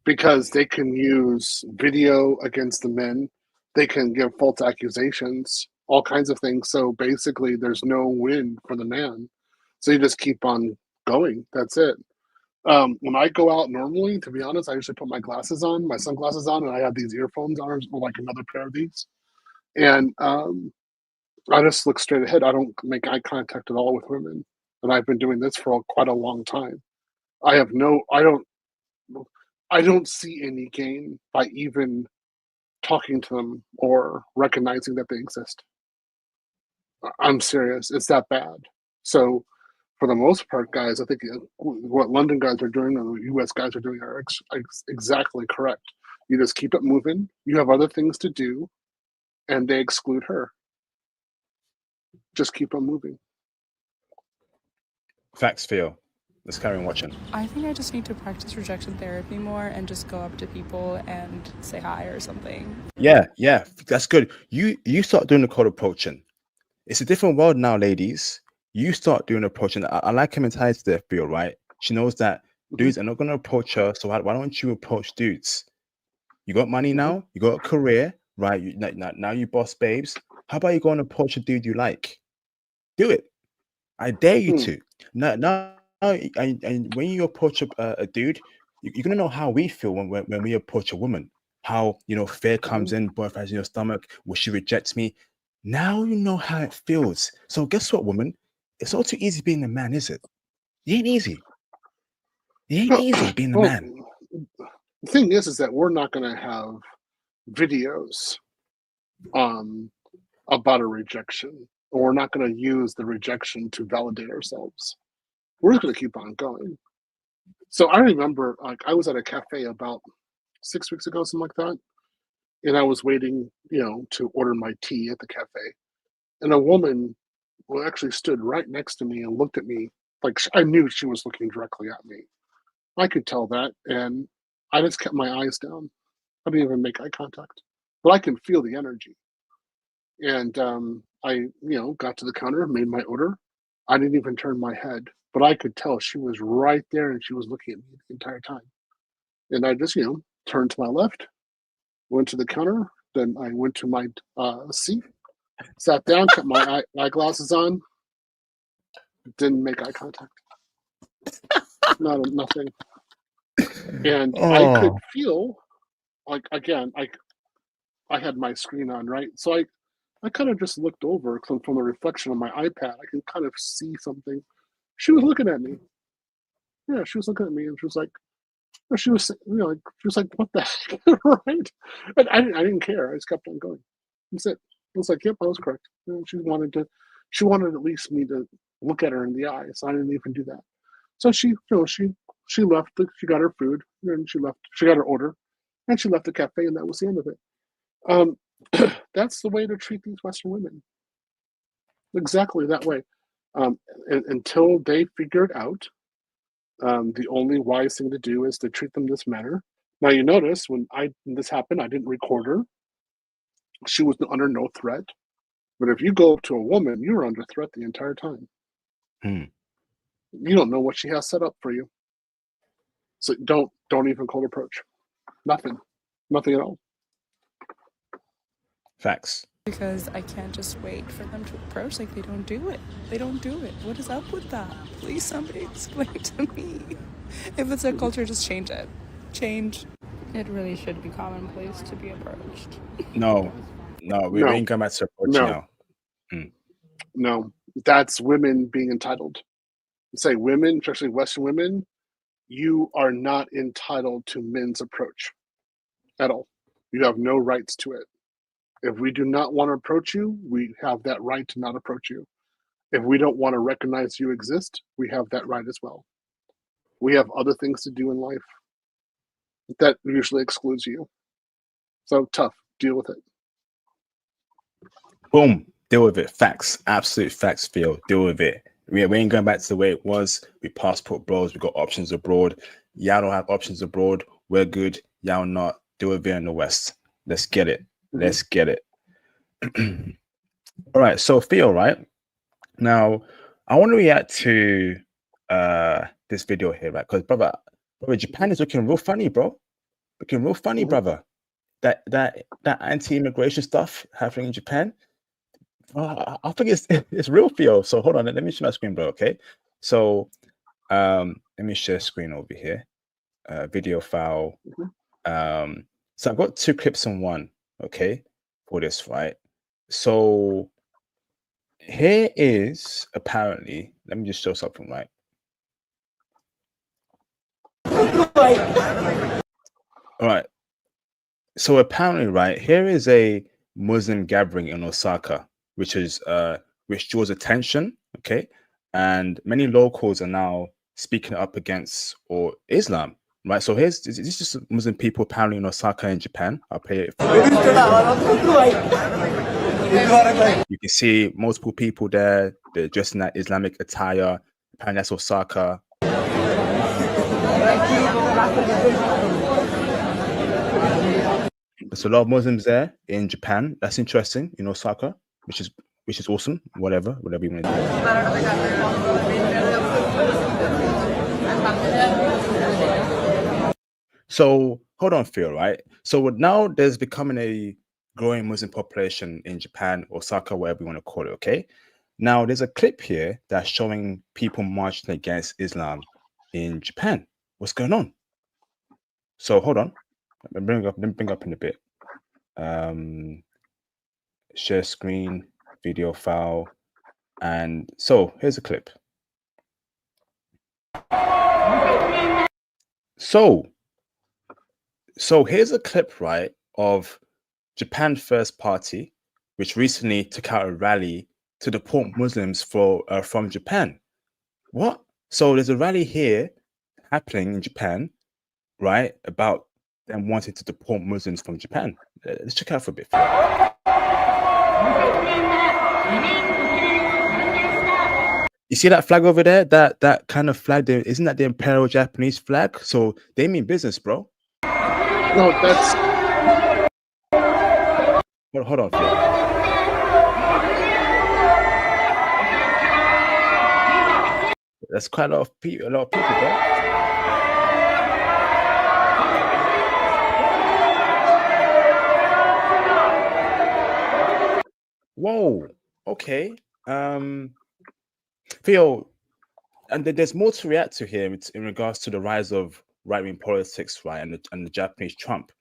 Because they can use video against the men. They can give false accusations, all kinds of things. So basically, there's no win for the man. So you just keep on going. That's it. When I go out normally, to be honest, I usually put my sunglasses on, and I have these earphones on, or like another pair of these. And I just look straight ahead. I don't make eye contact at all with women. and I've been doing this for quite a long time. I don't see any gain by even talking to them or recognizing that they exist. I'm serious. It's that bad. So, for the most part, guys, I think what London guys are doing and the US guys are doing are exactly correct. You just keep it moving. You have other things to do, and they exclude her. Just keep on moving. Facts, Phil. Let's carry on watching. I think I just need to practice rejection therapy more and just go up to people and say hi or something. Yeah, that's good. You start doing the cold approaching. It's a different world now, ladies. You start doing approaching. I like her mentality there, Phil, right? She knows that dudes are not going to approach her, so why don't you approach dudes? You got money now, you got a career, right? Now you boss babes. How about you go and approach a dude you like? Do it. I dare you to. Now, and when you approach a dude, you're gonna know how we feel when we approach a woman. How, you know, fear comes in, butterflies in your stomach. Will she reject me? Now you know how it feels. So guess what, woman? It's not too easy being a man, is it? It ain't easy. It ain't easy being a man. The thing is that we're not going to have videos about a rejection, or we're not going to use the rejection to validate ourselves. We're just going to keep on going. So I remember, like, I was at a cafe about 6 weeks ago, something like that, and I was waiting, to order my tea at the cafe, and a woman actually stood right next to me and looked at me like I knew she was looking directly at me. I could tell that, and I just kept my eyes down. I didn't even make eye contact, but I can feel the energy. And I, got to the counter, made my order. I didn't even turn my head, but I could tell she was right there and she was looking at me the entire time. And I just, turned to my left, went to the counter, then I went to my seat, sat down, kept my eyeglasses on, didn't make eye contact. Nothing. And I could feel, like, again, I had my screen on, right? So I kind of just looked over from the reflection on my iPad. I can kind of see something. She was looking at me. Yeah, she was looking at me, and she was like, she was like, what the heck, right? And I didn't care. I just kept on going. That's it. I was like, yep, I was correct. She wanted at least me to look at her in the eye, so I didn't even do that. So she left. She got her food, and she left. She got her order, and she left the cafe, and that was the end of it. That's the way to treat these Western women. Exactly that way. Until they figure it out, the only wise thing to do is to treat them this manner. Now, you notice when this happened, I didn't record her. She was under no threat. But if you go up to a woman, you're under threat the entire time. You don't know what she has set up for you. So don't even cold approach. Nothing at all. Facts. Because I can't just wait for them to approach. Like, they don't do it. What is up with that? Please, somebody explain to me. If it's a culture, just change it. It really should be commonplace to be approached. No, we ain't going back to approach now. No, that's women being entitled. Say women, especially Western women, you are not entitled to men's approach at all. You have no rights to it. If we do not want to approach you, we have that right to not approach you. If we don't want to recognize you exist, we have that right as well. We have other things to do in life that usually excludes you. So tough. Deal with it. Boom. Deal with it. Facts. Absolute facts, Phil. Deal with it. We ain't going back to the way it was. We passport bros. We got options abroad. Y'all don't have options abroad. We're good. Y'all not. Deal with it in the West. Let's get it. Let's get it. All right. So Phil, right now, I want to react to this video here, right? Because brother, Japan is looking real funny, bro. Looking real funny, brother. That anti-immigration stuff happening in Japan. I think it's real, Phil. So hold on, let me share my screen, bro. Okay. So let me share screen over here. Video file. So I've got 2 clips in one. Okay, for this, right? So here is apparently, let me just show something, right? All right. So apparently, right, here is a Muslim gathering in Osaka, which draws attention, okay? And many locals are now speaking up against or Islam, right? So this is just Muslim people apparently in Osaka in Japan. I'll play it for you. You can see multiple people there. They're dressed in that Islamic attire. Apparently that's Osaka. There's a lot of Muslims there in Japan. That's interesting in Osaka, which is awesome. Whatever you want to do. So hold on, Phil. Right. So now there's becoming a growing Muslim population in Japan, Osaka, whatever you want to call it. Okay. Now there's a clip here that's showing people marching against Islam in Japan. What's going on? So hold on. Let me bring up in a bit. Share screen, video file, and so here's a clip. So here's a clip, right, of Japan First Party, which recently took out a rally to deport Muslims from Japan. What? So there's a rally here happening in Japan, right, about them wanting to deport Muslims from Japan. Let's check it out for a bit. You see that flag over there? That kind of flag there, isn't that the Imperial Japanese flag? So they mean business, bro. No, that's. Hold on, Phil. That's quite a lot of people, bro. Whoa. Okay. Theo, and there's more to react to here in regards to the rise of right-wing politics, right, and the Japanese Trump.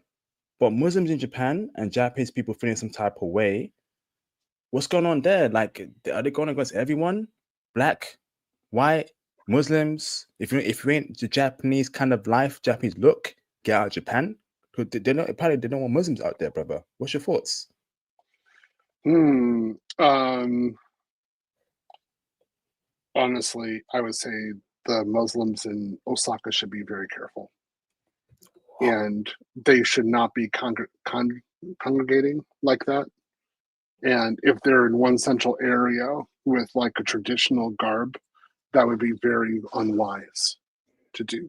But Muslims in Japan and Japanese people feeling some type of way. What's going on there? Like, are they going against everyone? Black, white, Muslims? If you ain't the Japanese kind of life, Japanese look, get out of Japan. Apparently they don't want Muslims out there, brother. What's your thoughts? Honestly, I would say the Muslims in Osaka should be very careful, and they should not be congregating like that. And if they're in one central area with like a traditional garb, that would be very unwise to do.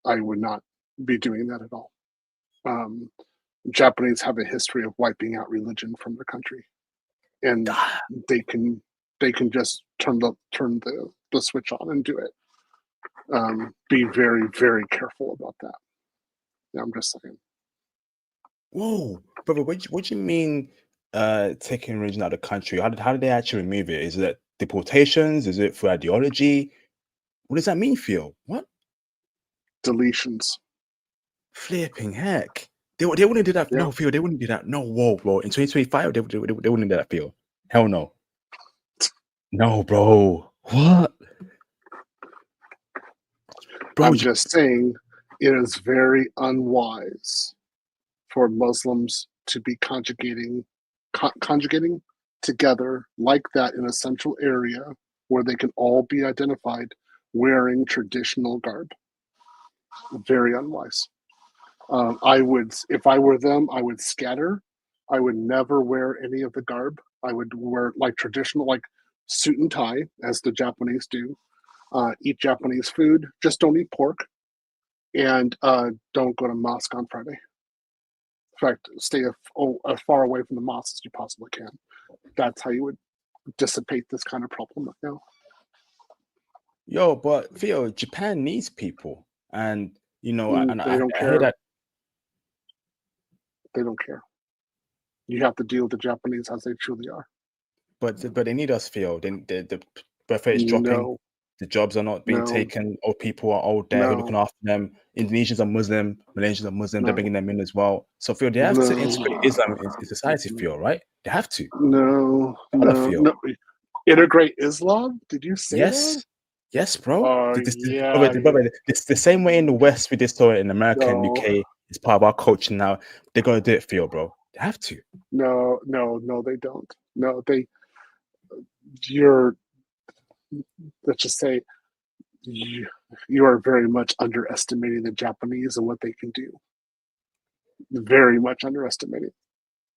I would not be doing that at all. Japanese have a history of wiping out religion from their country, and they can just turn the switch on and do it. Be very, very careful about that. Yeah, I'm just saying. Whoa, brother, what do you mean taking religion out of the country? How did they actually remove it? Is it deportations? Is it for ideology? What does that mean, Phil? What? Deletions. Flipping heck. They wouldn't do that. Yeah. No, Phil, they wouldn't do that. No, whoa, bro. In 2025, they wouldn't do that, Phil. Hell no. No, bro. What? Bro, I'm just saying it is very unwise for Muslims to be conjugating together like that in a central area where they can all be identified wearing traditional garb. Very unwise. I would, if I were them, I would scatter. I would never wear any of the garb. I would wear like traditional, like suit and tie, as the Japanese do. Eat Japanese food. Just don't eat pork, and don't go to mosque on Friday. In fact, stay as far away from the mosque as you possibly can. That's how you would dissipate this kind of problem right now. Yo, but Theo, Japan needs people, and you know, and they don't I care. heard that they don't care. You have to deal with the Japanese as they truly are. but they need us, Theo. The birth rate is dropping. No, The jobs are not being No. taken. Old people are old there who are looking after them. Indonesians are Muslim. Malaysians are Muslim. They're bringing them in as well. So Phil, they have to integrate Islam in society, Phil, right? They have to. No. Integrate Islam? Did you say that? Yes, bro. Yeah. It's the same way in the West we did so in America and UK. It's part of our culture now. They're gonna do it, Phil, bro. They have to. No, they don't. No, let's just say you are very much underestimating the Japanese and what they can do. Very much underestimating.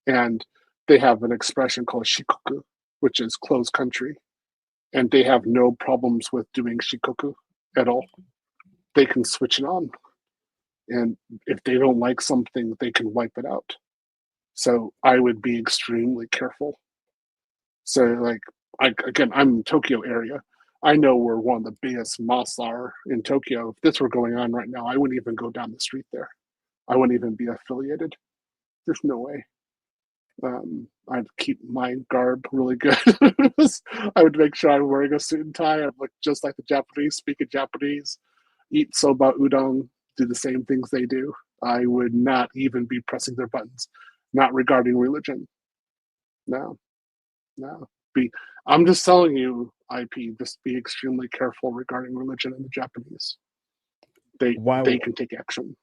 And they have an expression called shikoku, which is closed country. And they have no problems with doing shikoku at all. They can switch it on. And if they don't like something, they can wipe it out. So I would be extremely careful. So I'm in Tokyo area. I know where one of the biggest mosques are in Tokyo. If this were going on right now, I wouldn't even go down the street there. I wouldn't even be affiliated. There's no way. I'd keep my garb really good. I would make sure I'm wearing a suit and tie. I'd look just like the Japanese, speaking Japanese, eat soba udon, do the same things they do. I would not even be pressing their buttons, not regarding religion. No. I'm just telling you, IP, just be extremely careful regarding religion in the Japanese. They can take action.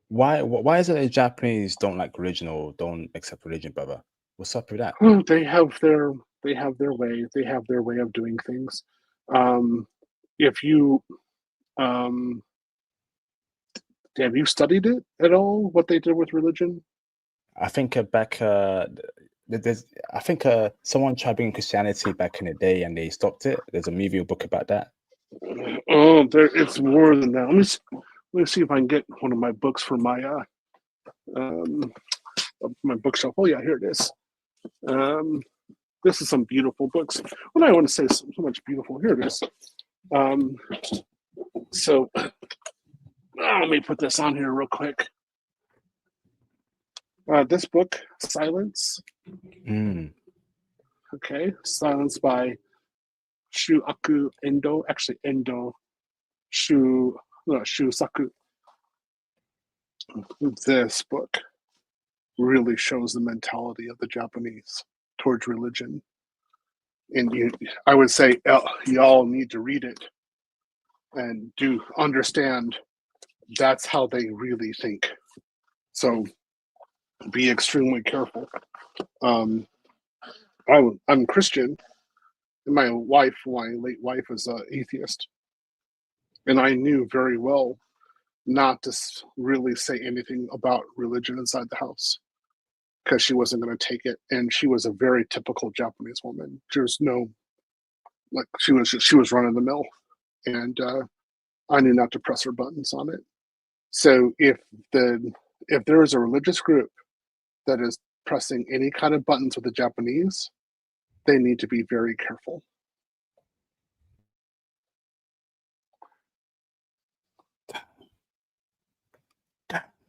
Why is it that the Japanese don't like religion or don't accept religion, brother? What's up with that? They have their way. They have their way of doing things. If you have you studied it at all? What they did with religion? I think someone tried bringing Christianity back in the day and they stopped it. There's a movie or book about that. Oh, it's more than that. Let me see if I can get one of my books from my bookshelf. Oh yeah, here it is. This is some beautiful books. What I want to say is so much beautiful. Here it is. Let me put this on here real quick. This book, Silence. Okay, Silence by Shuaku Endo. Actually, Endo Shusaku. This book really shows the mentality of the Japanese towards religion. And I would say y'all need to read it and do understand that's how they really think. So be extremely careful. I'm Christian, and my late wife, is an atheist. And I knew very well not to really say anything about religion inside the house because she wasn't going to take it. And she was a very typical Japanese woman. There's no, she was running the mill. And I knew not to press her buttons on it. So if there is a religious group that is pressing any kind of buttons with the Japanese, they need to be very careful.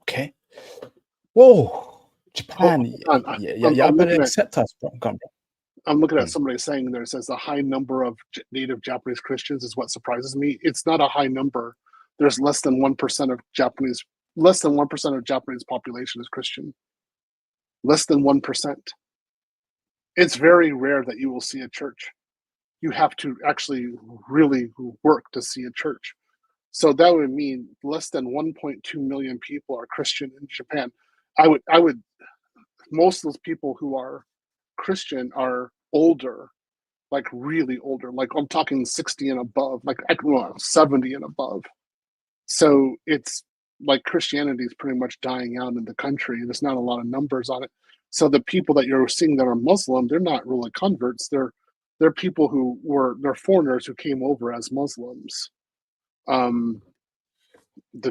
Okay. Whoa, Japan. I better accept us, bro. I'm looking at somebody saying there says a high number of native Japanese Christians is what surprises me. It's not a high number. There's less than 1% of Japanese population is Christian. Less than 1%. It's very rare that you will see a church. You have to actually really work to see a church. So that would mean less than 1.2 million people are Christian in Japan. I would most of those people who are Christian are older, like really older, like I'm talking 60 and above, like 70 and above. So it's like Christianity is pretty much dying out in the country. There's not a lot of numbers on it. So the people that you're seeing that are Muslim, they're not really converts. They're people they're foreigners who came over as Muslims. The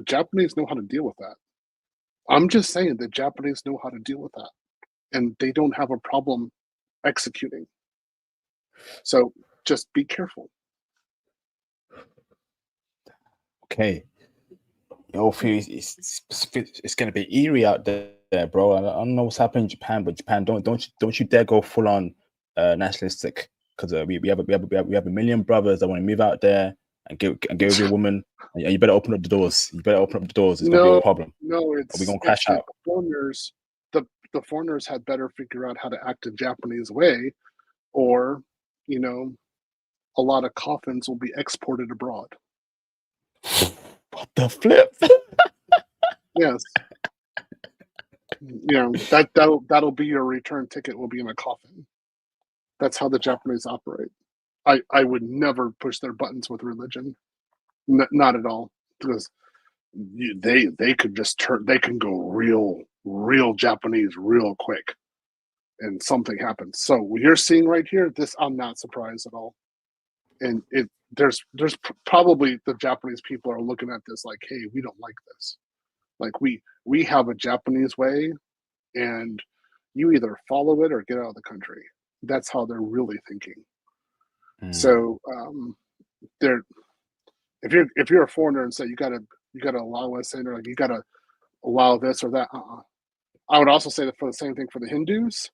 Japanese know how to deal with that. I'm just saying the Japanese know how to deal with that, and they don't have a problem executing. So just be careful. Okay. It's going to be eerie out there, bro. I don't know what's happening in Japan, but Japan, don't you dare go full on nationalistic, because we have a million brothers that want to move out there and get with your woman, and you better open up the doors. You better open up the doors. It's gonna be a problem. No, Are we gonna crash out? The foreigners had better figure out how to act a Japanese way, or, you know, a lot of coffins will be exported abroad. What the flip? Yes. You know, that'll be your return ticket, will be in a coffin. That's how the Japanese operate. I would never push their buttons with religion. Not at all. Because they could just they can go real Japanese real quick, and something happens. So what you're seeing right here, this, I'm not surprised at all. And there's probably the Japanese people are looking at this like, hey, we don't like this. Like, we have a Japanese way, and you either follow it or get out of the country. That's how they're really thinking. So if you're a foreigner and say you gotta allow us in, or like you gotta allow this or that, I would also say that for the same thing for the Hindus.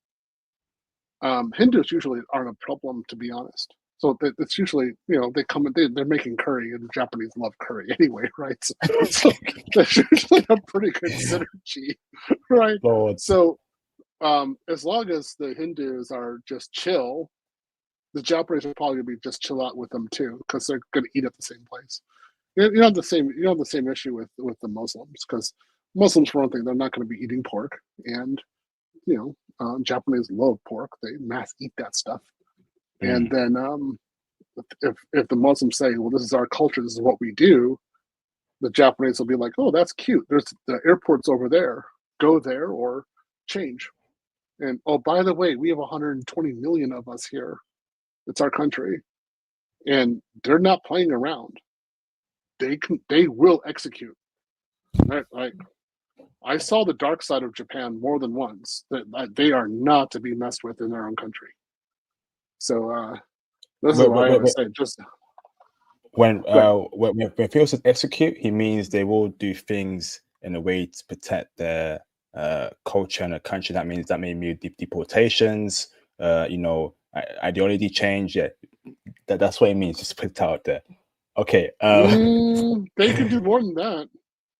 Hindus usually aren't a problem, to be honest. So it's usually, you know, they come and they're making curry, and the Japanese love curry anyway, right? So there's usually a pretty good synergy, right? Lord. So as long as the Hindus are just chill, the Japanese are probably gonna be just chill out with them too, because they're gonna eat at the same place. You don't have the same issue with the Muslims, because Muslims, for one thing, they're not going to be eating pork, and you know, Japanese love pork; they mass eat that stuff. And then if the Muslims say, well, this is our culture, this is what we do, the Japanese will be like, oh, that's cute. There's the airport's over there. Go there or change. And oh, by the way, we have 120 million of us here. It's our country, and they're not playing around. They will execute. Right? I saw the dark side of Japan more than once. That they are not to be messed with in their own country. So this is why I would say, just when Phil says execute, he means they will do things in a way to protect their culture and a country. That means that may mean deportations, you know, ideology change. Yeah, that's what it means. Just put it out there. Okay. They could do more than that.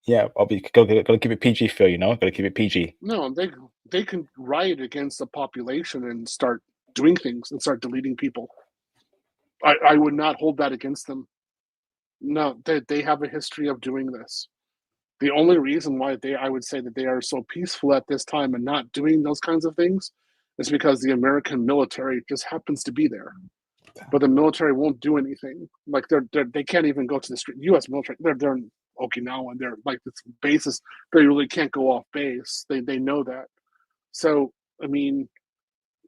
Yeah, I'll be gotta keep it PG, Phil. You know, gotta keep it PG. No, they can riot against the population and start doing things and start deleting people. I would not hold that against them. No, they have a history of doing this. The only reason why I would say that they are so peaceful at this time and not doing those kinds of things is because the American military just happens to be there. But the military won't do anything. Like they can't even go to the street. U.S. military, they're in Okinawa, and they're like, this basis, they really can't go off base. They know that. So I mean,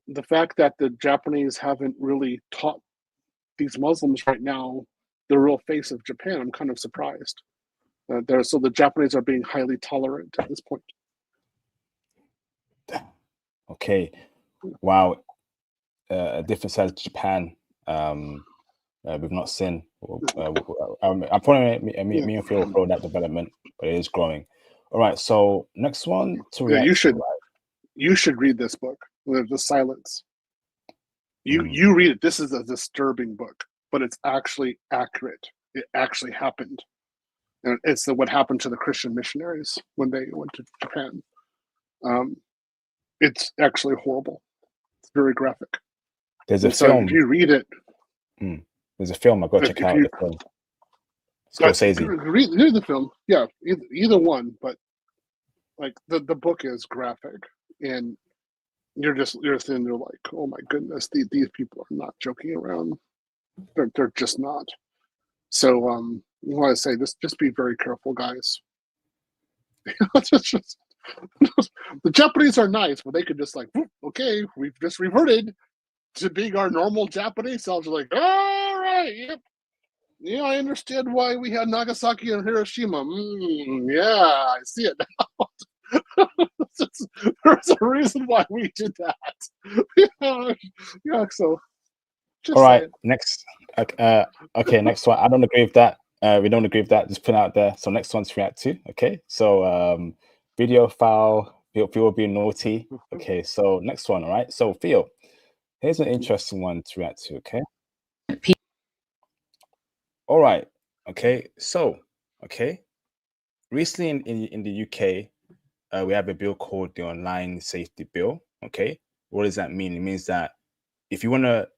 the fact that the Japanese haven't really taught these Muslims right now the real face of Japan, I'm kind of surprised. So the Japanese are being highly tolerant at this point. Okay, wow, a different side of Japan. We've not seen. I'm probably me and Phil follow that development, but it is growing. All right, so next one to react. Yeah, you should read this book, The Silence. You read it. This is a disturbing book, but it's actually accurate. It actually happened, and it's what happened to the Christian missionaries when they went to Japan. It's actually horrible. It's very graphic. There's a film. If you read it, there's a film I got to check out. The film. Scorsese. Read the film. Yeah, either one, but like the book is graphic, and you're sitting there like, oh my goodness, these people are not joking around. They're just not. So you want to say this? Just be very careful, guys. The Japanese are nice, but they could just like, okay, we've just reverted to being our normal Japanese selves. Like, all right, yep. Yeah, I understand why we had Nagasaki and Hiroshima. Yeah, I see it now. There's a reason why we did that. Yeah, so. All right, next. Okay, next one. I don't agree with that. We don't agree with that. Just put it out there. So next one to react to. Okay, so video file. Theo being naughty. Okay, so next one. All right. So Theo, Here's an interesting one to react to, okay? All right, okay. So, okay. Recently in the UK, we have a bill called the Online Safety Bill, okay? What does that mean? It means that if you want to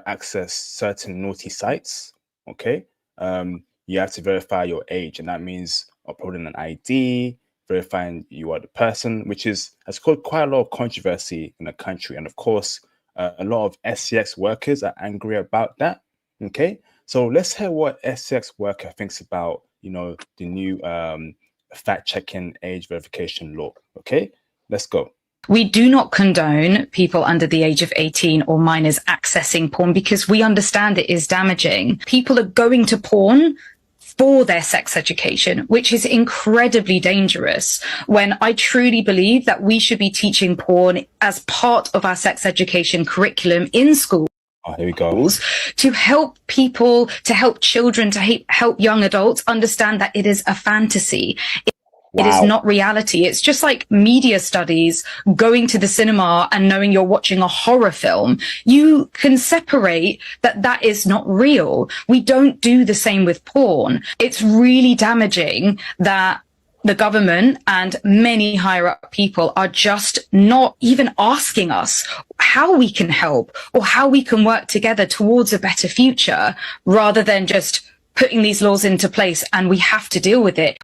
access certain naughty sites, okay, you have to verify your age, and that means uploading an ID, verifying you are the person, which has caused quite a lot of controversy in the country. And of course, a lot of SCX workers are angry about that. Okay, so let's hear what SCX worker thinks about the new fact-checking age verification law. Okay, let's go. We do not condone people under the age of 18 or minors accessing porn because we understand it is damaging. People are going to porn for their sex education, which is incredibly dangerous, when I truly believe that we should be teaching porn as part of our sex education curriculum in school. Oh, here we go. To help people, to help children, to help young adults understand that it is a fantasy. It is not reality. It's just like media studies, going to the cinema and knowing you're watching a horror film. You can separate that is not real. We don't do the same with porn. It's really damaging that the government and many higher up people are just not even asking us how we can help or how we can work together towards a better future, rather than just putting these laws into place and we have to deal with it.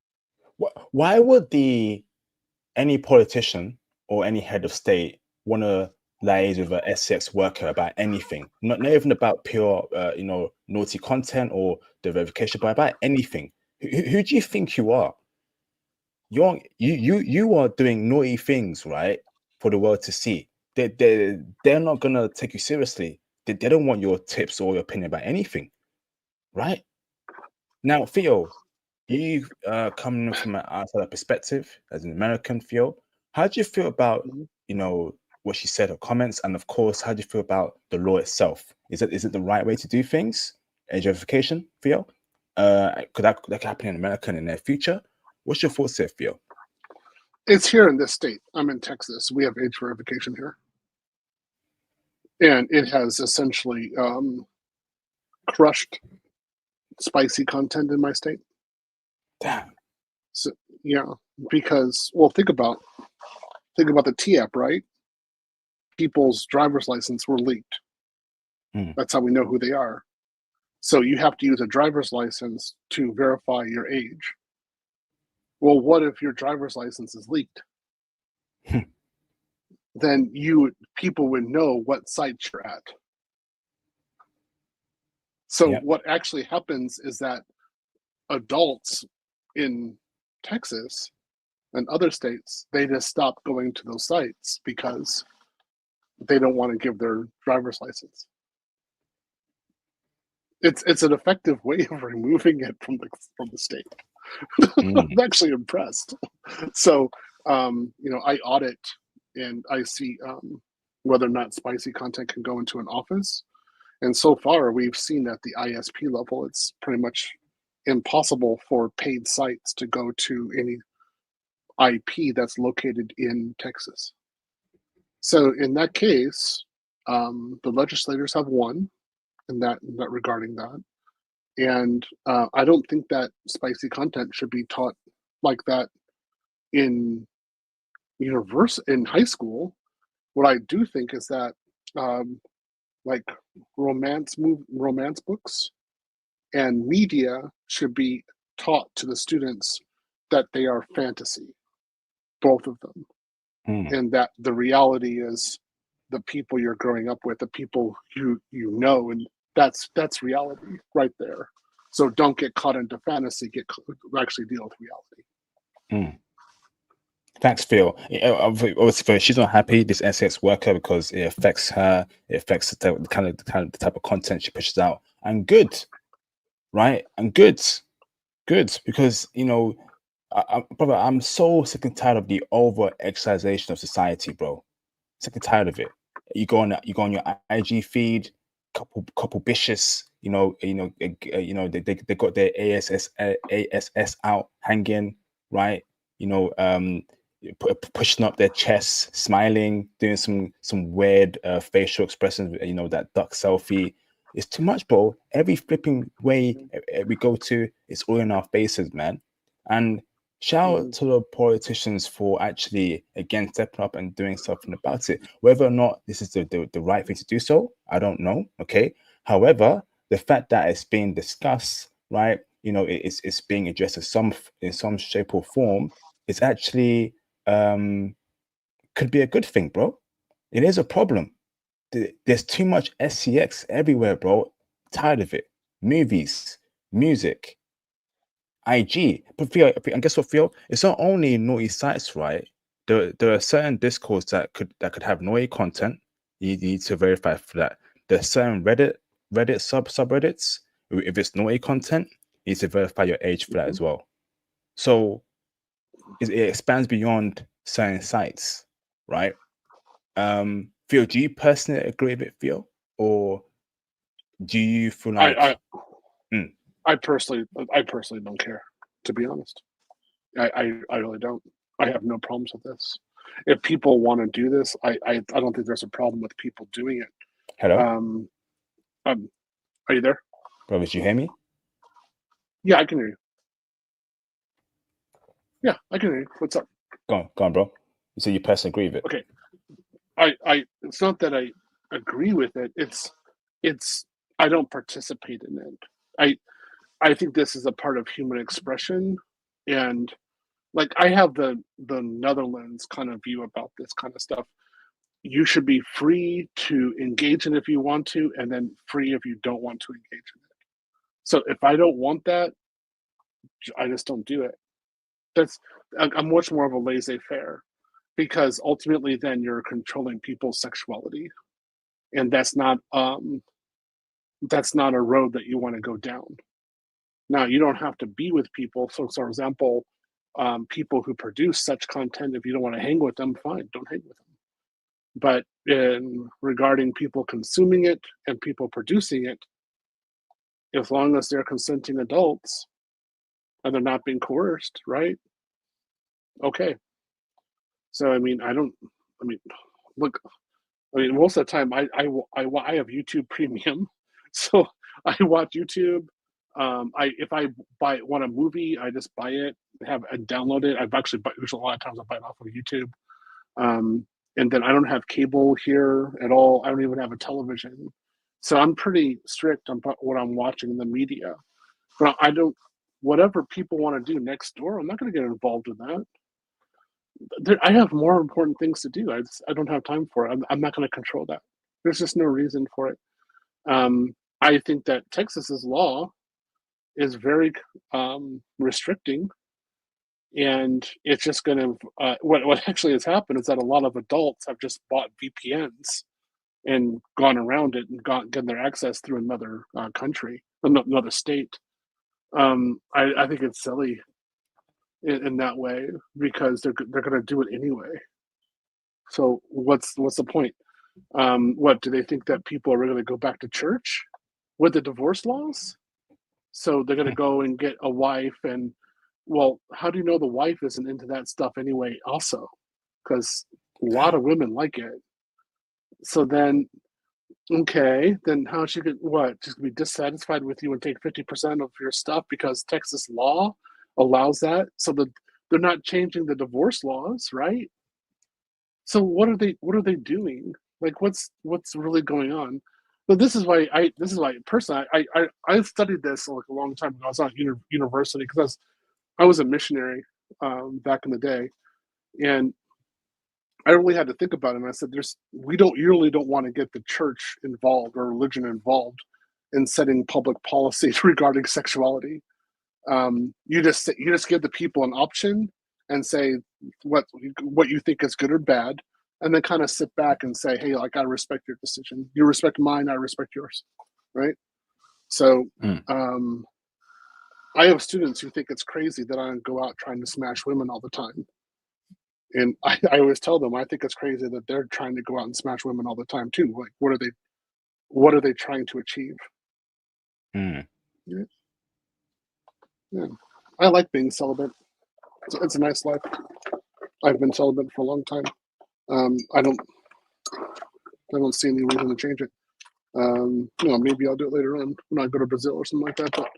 Why would any politician or any head of state want to liaise with a SCX worker about anything? Not even about pure, naughty content or the verification, but about anything. Who do you think you are? You are doing naughty things, right, for the world to see. They're not gonna take you seriously. They don't want your tips or your opinion about anything, right? Now, Theo, you coming from an outside perspective as an American, Theo, how do you feel about what she said, her comments, and of course, how do you feel about the law itself? Is it the right way to do things? Age verification, Theo? Could that happen in America in the near future? What's your thoughts there, Theo? It's here in this state. I'm in Texas. We have age verification here, and it has essentially crushed spicy content in my state. Damn. So yeah, because think about the TAP, right? People's driver's license were leaked. That's how we know who they are. So you have to use a driver's license to verify your age. Well, what if your driver's license is leaked? Then people would know what site you're at. So what actually happens is that adults in Texas and other states, they just stop going to those sites because they don't want to give their driver's license. It's an effective way of removing it from the state. I'm actually impressed. So I audit and I see whether or not spicy content can go into an office. And so far, we've seen at the ISP level, it's pretty much impossible for paid sites to go to any IP that's located in Texas. So in that case, the legislators have won in that regarding that. And I don't think that spicy content should be taught like that in high school. What I do think is that like romance books and media should be taught to the students that they are fantasy, both of them, and that the reality is the people you're growing up with, the people you know, and that's reality right there. So don't get caught into fantasy. Actually deal with reality. Thanks, Phil. Obviously, she's not happy, this SX worker, because it affects her. It affects the type of content she pushes out. And good, right? And good, because brother, I'm so sick and tired of the over exercisation of society, bro. Sick and tired of it. You go on your IG feed, couple bitches. They got their ASS out hanging, right? pushing up their chests, smiling, doing some weird facial expressions, you know, that duck selfie. It's too much, bro. Every flipping way we go to, it's all in our faces, man. And shout out to the politicians for actually, again, stepping up and doing something about it. Whether or not this is the right thing to do so, I don't know, okay? However, the fact that it's being discussed, right, you know, it's being addressed in some shape or form, it's actually could be a good thing, bro. It is a problem. There's too much SCX everywhere, bro. Tired of it. Movies, music, IG. But Theo, and guess what, Theo? It's not only naughty sites, right? There are certain discords that could have naughty content. You need to verify for that. There's certain Reddit subreddits. If it's naughty content, you need to verify your age for that as well. So it expands beyond certain sites, right? Theo, do you personally agree with it, Theo, or do you feel like I personally don't care, to be honest. I really don't. I have no problems with this. If people want to do this, I don't think there's a problem with people doing it. Hello? Are you there? Bro, did you hear me? Yeah, I can hear you. Yeah, I can hear you. What's up? Go on, bro. You said you personally agree with it. Okay. It's not that I agree with it. It's I don't participate in it. I think this is a part of human expression, and like I have the Netherlands kind of view about this kind of stuff. You should be free to engage in it if you want to, and then free if you don't want to engage in it. So if I don't want that, I just don't do it. I'm much more of a laissez-faire, because ultimately then you're controlling people's sexuality, and that's not a road that you want to go down. Now, you don't have to be with people. So, for example, people who produce such content, if you don't want to hang with them, fine, don't hang with them. But regarding people consuming it and people producing it, as long as they're consenting adults and they're not being coerced, right? Okay. So, I mean, look, most of the time I have YouTube Premium, so I watch YouTube. If I want a movie, I just buy it, and download it. I've actually usually a lot of times I buy it off of YouTube. And then I don't have cable here at all. I don't even have a television, so I'm pretty strict on what I'm watching in the media. But I don't. Whatever people want to do next door, I'm not going to get involved in that. I have more important things to do. I don't have time for it. I'm not going to control that. There's just no reason for it. I think that Texas's law is very restricting, and it's just going to. What actually has happened is that a lot of adults have just bought VPNs and gone around it and gotten their access through another country, another state. I think it's silly in that way, because they're going to do it anyway. So what's the point? What do they think, that people are going to go back to church with the divorce laws? So they're going to go and get a wife, and well, how do you know the wife isn't into that stuff anyway? Also, because a lot of women like it. So then, okay, then how she could just be dissatisfied with you and take 50% of your stuff because Texas law allows that? So they're not changing the divorce laws, right? So what are they doing? Like, what's really going on? But this is why personally I studied this like a long time ago. I was at university because I was a missionary back in the day, and I really had to think about it. And I said, we really don't want to get the church involved or religion involved in setting public policy regarding sexuality. You just give the people an option and say what you think is good or bad, and then kind of sit back and say, hey, like, I respect your decision. You respect mine, I respect yours, right? So I have students who think it's crazy that I go out trying to smash women all the time. And I always tell them, I think it's crazy that they're trying to go out and smash women all the time too. Like, what are they trying to achieve? Yeah. I like being celibate. It's a nice life. I've been celibate for a long time. I don't see any reason to change it. Maybe I'll do it later on when I go to Brazil or something like that. But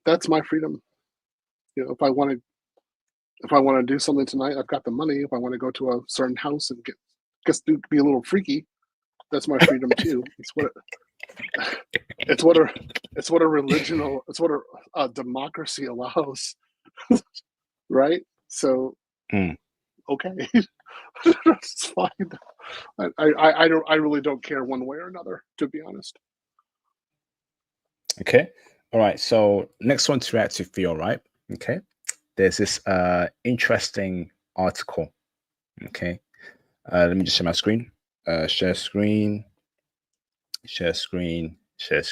that's my freedom. If I want to do something tonight, I've got the money. If I want to go to a certain house and be a little freaky, that's my freedom too. It's what a democracy allows, right? So, okay, it's fine. I really don't care one way or another, to be honest. Okay. All right. So next one to react to Theo, right? Okay. There's this interesting article. Okay. Let me just share my screen. Share screen.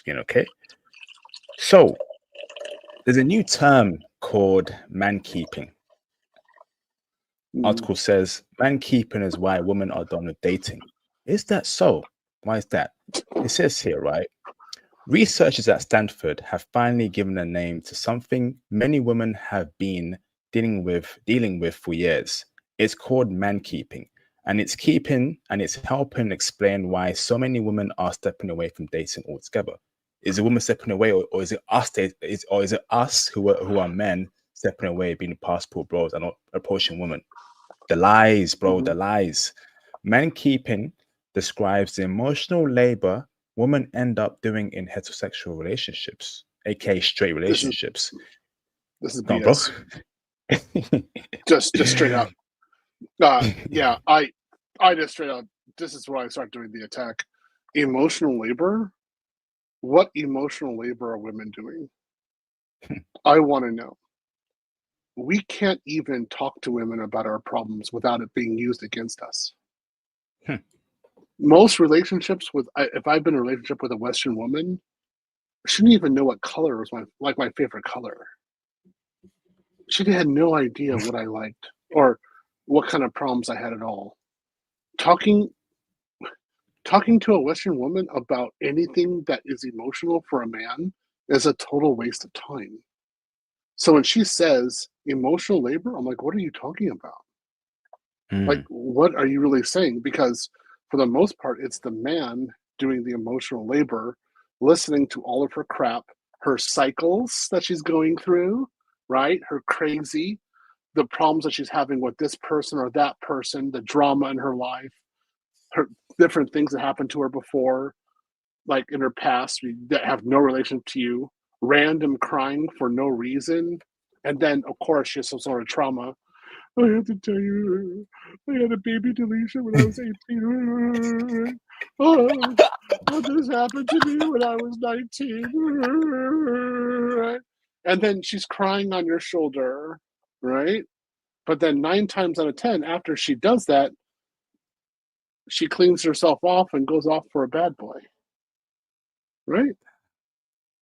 Okay. So there's a new term called man keeping. Article says man keeping is why women are done with dating. Is that so? Why is that? It says here, right? Researchers at Stanford have finally given a name to something many women have been dealing with for years. It's called man keeping, and it's helping explain why so many women are stepping away from dating altogether. Is a woman stepping away, or is it us? Or is it us who are men stepping away, being passport bros and not approaching women? The lies, bro. The lies. Man keeping describes the emotional labor women end up doing in heterosexual relationships, aka straight relationships. This is no, BS. Bro. just straight up. Yeah, I just straight up. This is where I start doing the attack. Emotional labor. What emotional labor are women doing? I want to know. We can't even talk to women about our problems without it being used against us. Most relationships if I've been in a relationship with a Western woman, she didn't even know what color was my favorite color. She had no idea what I liked or what kind of problems I had at all. Talking to a Western woman about anything that is emotional for a man is a total waste of time. So when she says emotional labor, I'm like, what are you talking about? Like, what are you really saying? Because for the most part, it's the man doing the emotional labor, listening to all of her crap, her cycles that she's going through, right? Her crazy, the problems that she's having with this person or that person, the drama in her life, her different things that happened to her before, like in her past that have no relation to you, random crying for no reason. And then, of course, she has some sort of trauma. I have to tell you, I had a baby deletion when I was 18. This happened to me when I was 19. And then she's crying on your shoulder, right? But then 9 times out of 10, after she does that, she cleans herself off and goes off for a bad boy, right?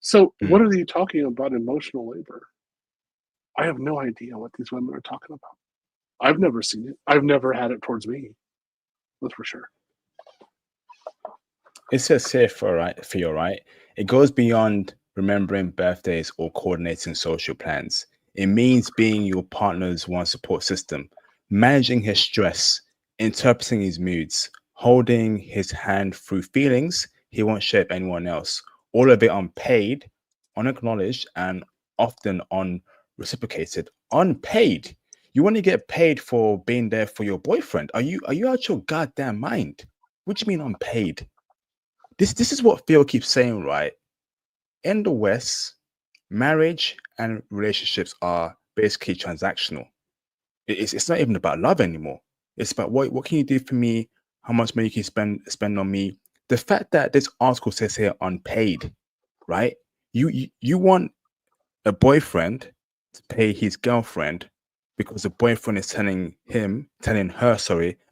So what are you talking about emotional labor? I have no idea what these women are talking about. I've never seen it. I've never had it towards me. That's for sure. It says here for you, right? It goes beyond remembering birthdays or coordinating social plans. It means being your partner's one support system, managing his stress, interpreting his moods, holding his hand through feelings he won't share with anyone else. All of it unpaid, unacknowledged, and often unreciprocated. Unpaid. You want to get paid for being there for your boyfriend? Are you out your goddamn mind? What do you mean unpaid? This is what Phil keeps saying, right? In the West, marriage and relationships are basically transactional. It's not even about love anymore. It's about what can you do for me? How much money can you spend on me? The fact that this article says here unpaid, right? You want a boyfriend to pay his girlfriend because the boyfriend is telling her,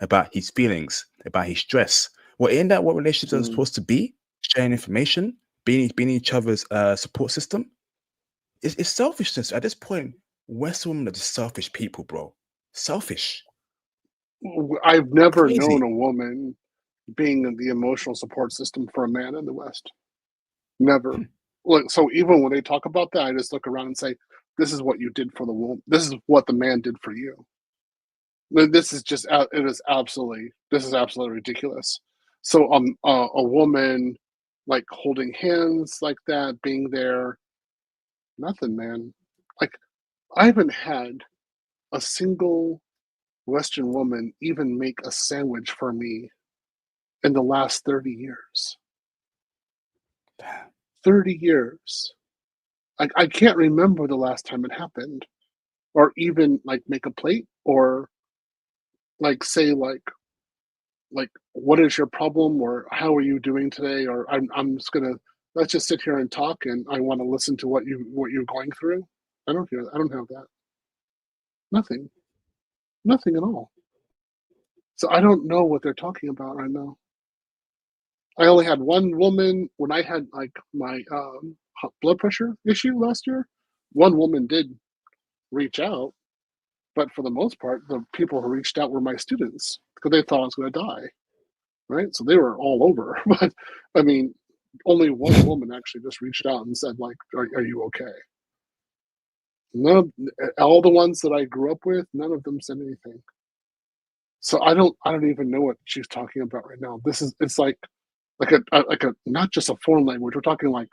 about his feelings, about his stress. Well, isn't that what relationships are supposed to be? Sharing information, being each other's support system. It's selfishness at this point. Western women are just selfish people, bro. Selfish. I've never known a woman being the emotional support system for a man in the West. Never. Look, so even when they talk about that, I just look around and say, "This is what you did for the woman. This is what the man did for you." This is just this is absolutely ridiculous. So a woman like holding hands like that, being there, nothing, man. Like I haven't had a single Western woman even make a sandwich for me in the last 30 years. 30 years. I can't remember the last time it happened, or even like make a plate, or like say like what is your problem, or how are you doing today, or I'm just gonna let's just sit here and talk, and I want to listen to what you're going through. I don't have that. Nothing at all. So I don't know what they're talking about right now. I only had one woman when I had like my blood pressure issue last year. One woman did reach out, but for the most part, the people who reached out were my students because they thought I was going to die, right? So they were all over. But I mean, only one woman actually just reached out and said, like, "Are you okay?" None of all the ones that I grew up with, none of them said anything. So I don't even know what she's talking about right now. It's like a not just a foreign language. We're talking like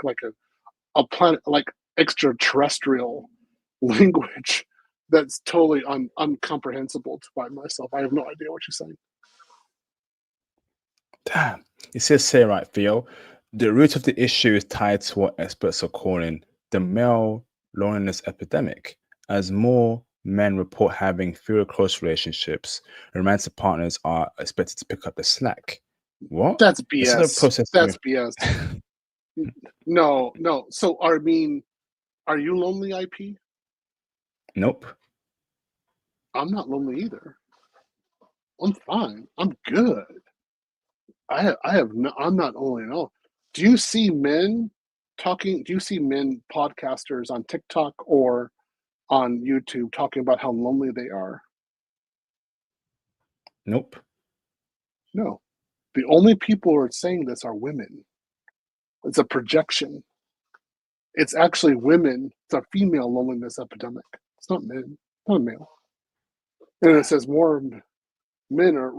a planet, like extraterrestrial language that's totally incomprehensible by myself. I have no idea what you're saying. Damn. It says here, right, Theo, the root of the issue is tied to what experts are calling the male loneliness epidemic. As more men report having fewer close relationships, romantic partners are expected to pick up the slack. What? That's BS. That's BS. No. So, are you lonely, IP? Nope. I'm not lonely either. I'm fine. I'm good. I'm not lonely at all. Do you see men talking? Do you see men podcasters on TikTok or on YouTube talking about how lonely they are? Nope. No. The only people who are saying this are women. It's a projection. It's actually women. It's a female loneliness epidemic. It's not men. It's not a male. And it says more men are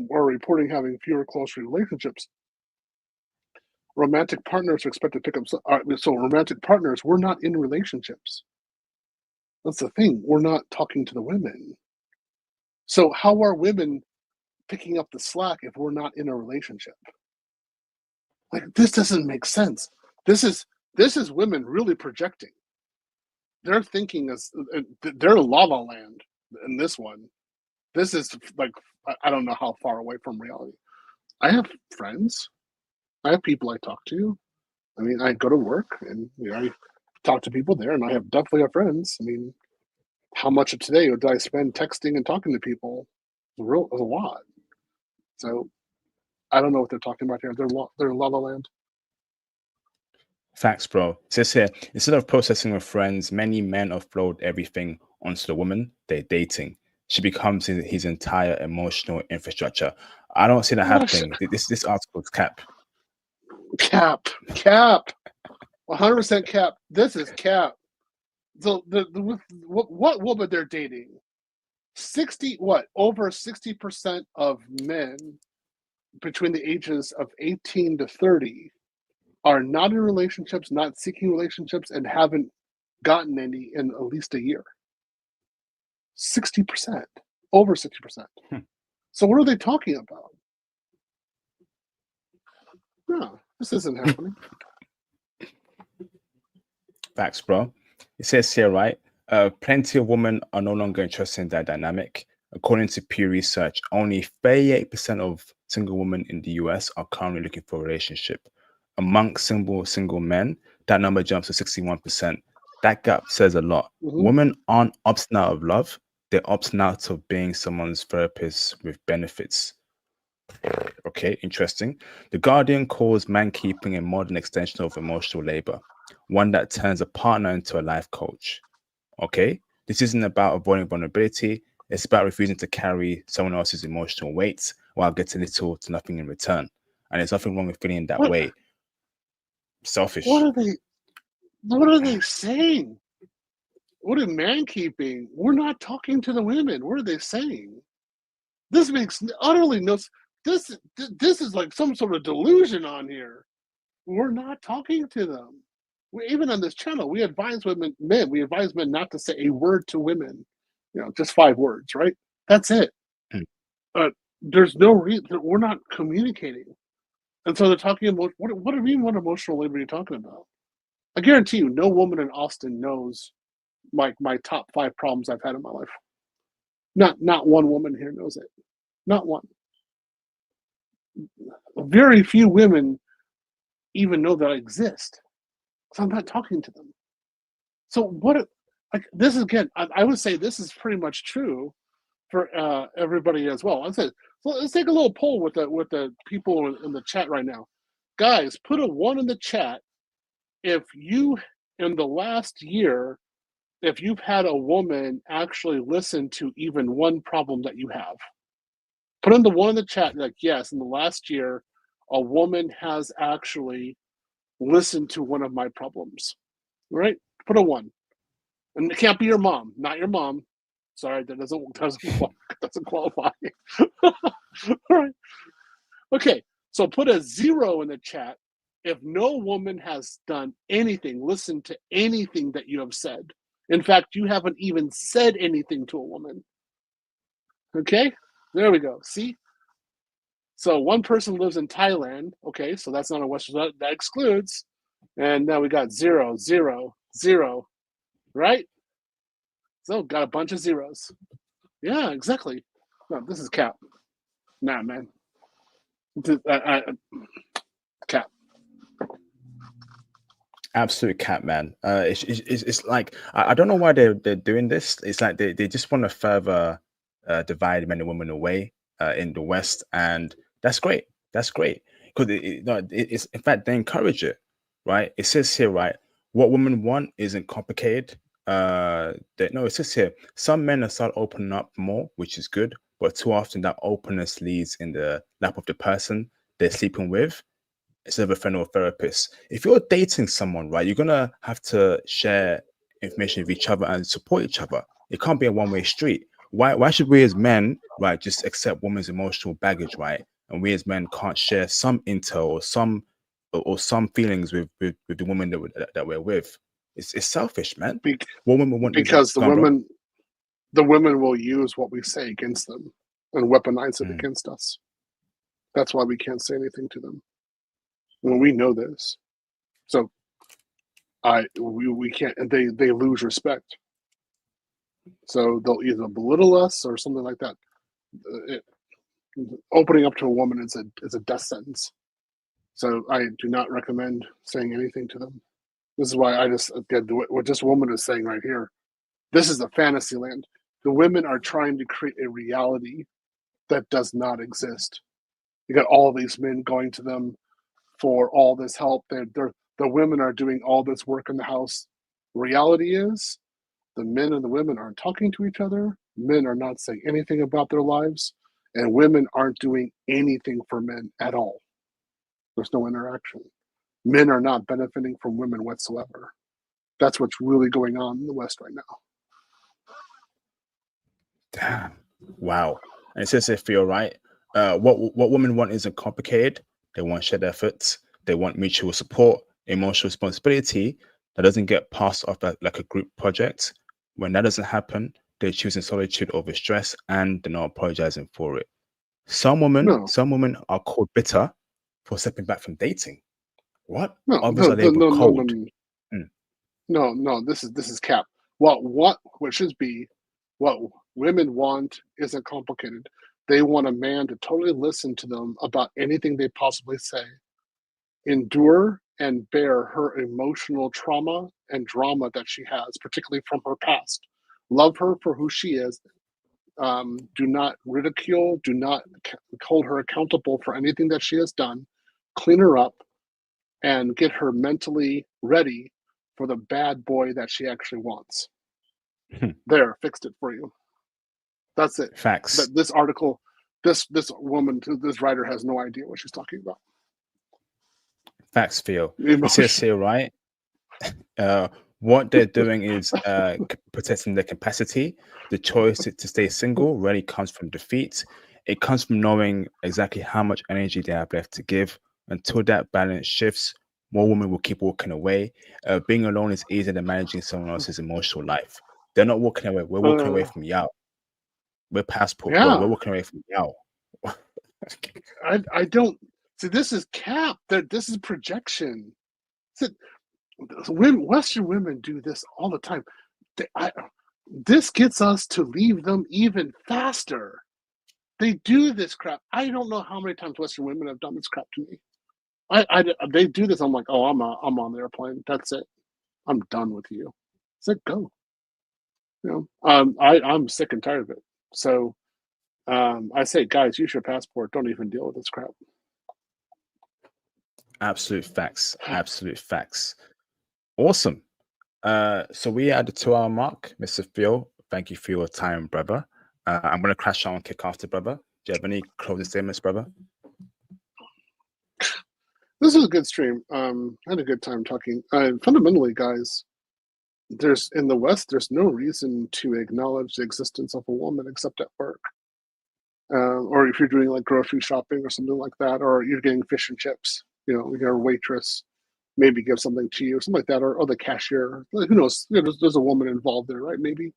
reporting having fewer close relationships. Romantic partners are expected to pick up. So romantic partners, we're not in relationships. That's the thing. We're not talking to the women. So how are women picking up the slack if we're not in a relationship? Like, this doesn't make sense. This is women really projecting. They're thinking they're La La Land in this one. This is like, I don't know how far away from reality. I have friends. I have people I talk to. I mean, I go to work and I talk to people there, and I definitely have friends. I mean, how much of today did I spend texting and talking to people? It was a lot. So I don't know what they're talking about here. They're in La La Land. Facts, bro. It says here, instead of processing with friends, many men offload everything onto the woman they're dating. She becomes his entire emotional infrastructure. I don't see that happening. This article is cap. Cap. 100% cap. This is cap. So what woman they're dating? Over 60% of men between the ages of 18 to 30 are not in relationships, not seeking relationships, and haven't gotten any in at least a year. 60%. Over 60%. So what are they talking about? No, this isn't happening. Facts, bro. It says here, right? Plenty of women are no longer interested in that dynamic. According to Pew Research, only 38% of single women in the US are currently looking for a relationship. Amongst single men, that number jumps to 61%. That gap says a lot. Mm-hmm. Women aren't opting out of love. They're opting out of being someone's therapist with benefits. Okay, interesting. The Guardian calls man-keeping a modern extension of emotional labor, one that turns a partner into a life coach. Okay, this isn't about avoiding vulnerability. It's about refusing to carry someone else's emotional weight while getting little to nothing in return. And there's nothing wrong with feeling that way. Selfish. What are they saying? What is man keeping? We're not talking to the women. What are they saying? This makes utterly no. This is like some sort of delusion on here. We're not talking to them. Even on this channel, we advise men. We advise men not to say a word to women. Just 5 words, right? That's it. There's no reason. We're not communicating, and so they're talking about what do you mean? What emotional labor are you talking about? I guarantee you, no woman in Austin knows my top 5 problems I've had in my life. Not one woman here knows it. Not one. Very few women even know that I exist, because I'm not talking to them. So what? Like this is, again, I would say this is pretty much true for everybody as well. I said, so let's take a little poll with the people in the chat right now. Guys, put a 1 in the chat if you, in the last year, if you've had a woman actually listen to even one problem that you have. Put in the 1 in the chat, like, yes, in the last year, a woman has actually listened to one of my problems. Right? Put a 1. And it can't be your mom, not your mom. Sorry, that doesn't qualify. All right. Okay, so put a 0 in the chat if no woman has done anything, listened to anything that you have said. In fact, you haven't even said anything to a woman. Okay, there we go. See? So 1 person lives in Thailand. Okay, so that's not a Western, that excludes. And now we got 0, 0, 0, right? So got a bunch of zeros. Yeah, exactly. No, this is cap. Nah, man. Cap. Absolute cap, man. It's like I don't know why they're doing this. It's like they just want to further divide men and women away in the West, and that's great. That's great, because it's, in fact, they encourage it, right? It says here, right, what women want isn't complicated. It says here, some men are start opening up more, which is good, but too often that openness leads in the lap of the person they're sleeping with instead of a friend or therapist. If you're dating someone, right, you're gonna have to share information with each other and support each other. It can't be a one-way street. Why should we as men, right, just accept women's emotional baggage, right, and we as men can't share some intel or some feelings with the woman that we're with? It's selfish, man. What women want, because the women will use what we say against them and weaponize it against us. That's why we can't say anything to them. Well, we know this, so we can't, and they lose respect. So they'll either belittle us or something like that. Opening up to a woman is a death sentence. So I do not recommend saying anything to them. This is why I just did what this woman is saying right here. This is a fantasy land. The women are trying to create a reality that does not exist. You got all these men going to them for all this help. The women are doing all this work in the house. Reality is, the men and the women aren't talking to each other. Men are not saying anything about their lives, and women aren't doing anything for men at all. There's no interaction. Men are not benefiting from women whatsoever. That's what's really going on in the West right now. Damn. Wow. And it says they feel right. What women want isn't complicated. They want shared efforts. They want mutual support, emotional responsibility that doesn't get passed off like a group project. When that doesn't happen, they're choosing solitude over stress, and they're not apologizing for it. Some women are called bitter for stepping back from dating. What? Others are labeled cold. No, this is cap. What should be, what women want isn't complicated. They want a man to totally listen to them about anything they possibly say, endure and bear her emotional trauma and drama that she has, particularly from her past. Love her for who she is. Do not ridicule, do not hold her accountable for anything that she has done. Clean her up and get her mentally ready for the bad boy that she actually wants. There, fixed it for you. That's it. Facts. But this article, this woman, this writer has no idea what she's talking about. Facts, Theo. It says here, right? What they're doing is protecting their capacity. The choice to stay single really comes from defeat. It comes from knowing exactly how much energy they have left to give. Until that balance shifts, more women will keep walking away. Being alone is easier than managing someone else's emotional life. They're not walking away. We're walking away from Yao. We're passport. We're Yeah, walking away from Yao. I don't see. This is cap. This is projection. Western women do this all the time. This gets us to leave them even faster. They do this crap. I don't know how many times Western women have done this crap to me. They do this. I'm like, oh, I'm on the airplane. That's it. I'm done with you. It's like, go. You know, I'm sick and tired of it. So I say, guys, use your passport. Don't even deal with this crap. Absolute facts. Absolute facts. Awesome. So we are at the 2-hour mark, Mr. Phil. Thank you for your time, brother. I'm gonna crash out and kick after, brother. Do you have any closing statements, brother? This is a good stream. I had a good time talking. Fundamentally, guys, in the West, there's no reason to acknowledge the existence of a woman except at work. Or if you're doing like grocery shopping or something like that, or you're getting fish and chips, you know, your waitress maybe give something to you or something like that, or the cashier, like, who knows, you know, there's a woman involved there, right? Maybe,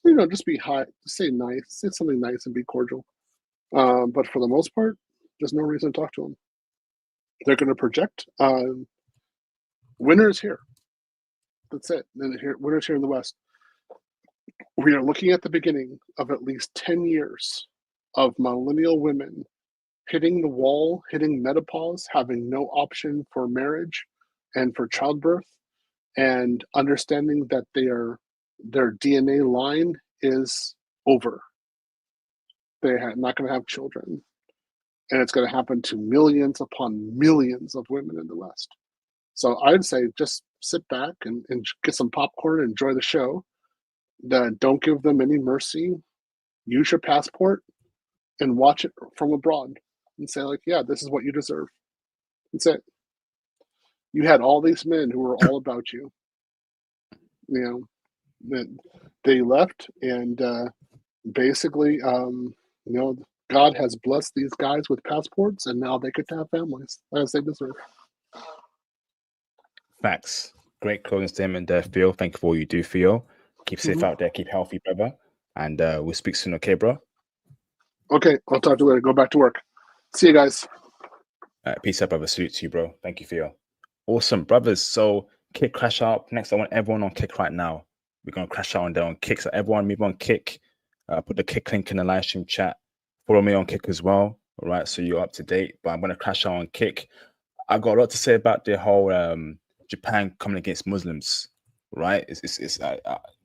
you know, just be say nice, say something nice and be cordial. But for the most part, there's no reason to talk to them. They're going to project. Winner is here. That's it. And winner's here in the West. We are looking at the beginning of at least 10 years of millennial women hitting the wall, hitting menopause, having no option for marriage and for childbirth, and understanding that their DNA line is over. They're not going to have children. And it's going to happen to millions upon millions of women in the West. So I'd say just sit back and get some popcorn and enjoy the show. Don't give them any mercy. Use your passport and watch it from abroad and say, like, yeah, this is what you deserve. That's it. You had all these men who were all about you. You know, they left, and basically, you know, God has blessed these guys with passports, and now they get to have families as they deserve. Facts. Great closing statement there, Phil. Thank you for all you do, Phil. Keep safe out there. Keep healthy, brother. And we'll speak soon, okay, bro? Okay, I'll talk to you later. Go back to work. See you guys. Peace out, brother. Salute to you, bro. Thank you, Phil. Awesome, brothers. So, Kick crash out. Next, I want everyone on Kick right now. We're going to crash out on there on Kick. So, everyone, move on Kick. Put the Kick link in the live stream chat. Follow me on Kick as well. All right, so you're up to date. But I'm going to crash out on Kick. I've got a lot to say about the whole Japan coming against Muslims, right? Listen, I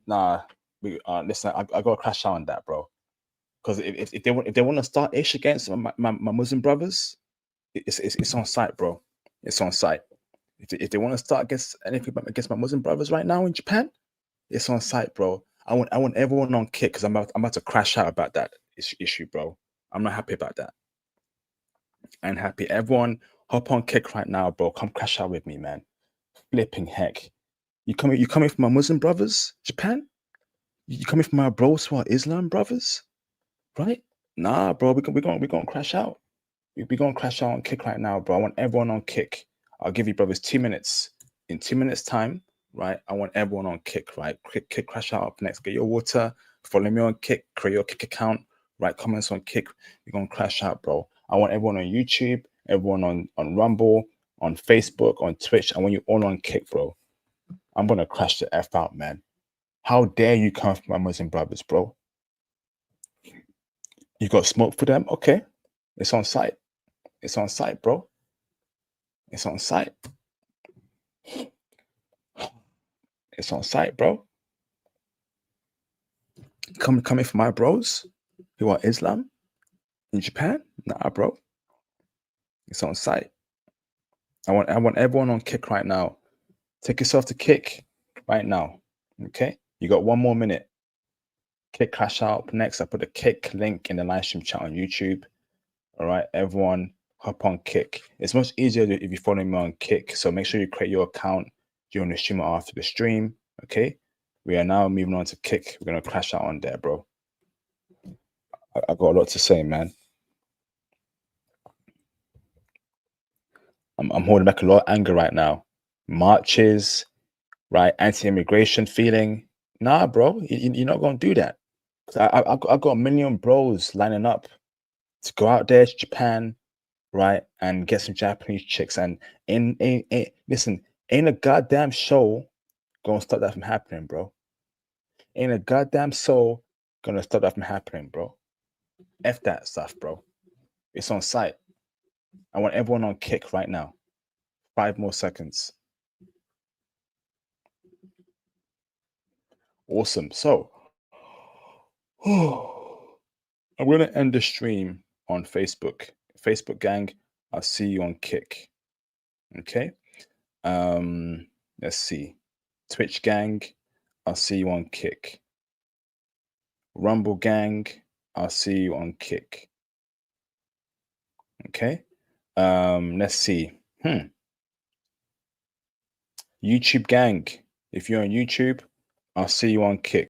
got to crash out on that, bro. Because if they want to start ish against my Muslim brothers, it's on site, bro. It's on site. If they want to start anything against my Muslim brothers right now in Japan, it's on site, bro. I want everyone on Kick because I'm about to crash out about that issue, bro. I'm not happy about that. I'm happy. Everyone, hop on Kick right now, bro. Come crash out with me, man. Flipping heck. You coming from my Muslim brothers, Japan? You coming from my bros who are Islam brothers? Right? Nah, bro. We're gonna crash out. We're gonna crash out on Kick right now, bro. I want everyone on Kick. I'll give you brothers 2 minutes. In 2 minutes time, right? I want everyone on Kick, right? Kick crash out up next. Get your water. Follow me on Kick. Create your Kick account. Write comments on Kick. We're gonna crash out, bro. I want everyone on YouTube, everyone on Rumble, on Facebook, on Twitch. I want you all on Kick, bro. I'm gonna crash the F out, man. How dare you come from my Muslim brothers, bro? You got smoke for them? Okay. It's on site. It's on site, bro. It's on site. It's on site, bro. Coming from my bros who are Islam in Japan? Nah, bro. It's on site. I want everyone on Kick right now. Take yourself to Kick right now. Okay? You got 1 more minute. Kick crash out next. I put a Kick link in the live stream chat on YouTube. All right, everyone, hop on Kick. It's much easier if you follow me on Kick. So make sure you create your account during the stream or after the stream. Okay, we are now moving on to Kick. We're gonna crash out on there, bro. I got a lot to say, man. I'm holding back a lot of anger right now. Marches, right? Anti-immigration feeling. Nah, bro, you're not gonna do that. I got a million bros lining up to go out there to Japan, right, and get some Japanese chicks. And listen, ain't a goddamn show gonna stop that from happening, bro. Ain't a goddamn soul gonna stop that from happening, bro. F that stuff, bro. It's on site. I want everyone on Kick right now. 5 more seconds. Awesome. So, I'm going to end the stream on Facebook. Facebook gang, I'll see you on Kick. Okay. Let's see. Twitch gang, I'll see you on Kick. Rumble gang, I'll see you on Kick. Okay. Let's see. YouTube gang, if you're on YouTube, I'll see you on Kick.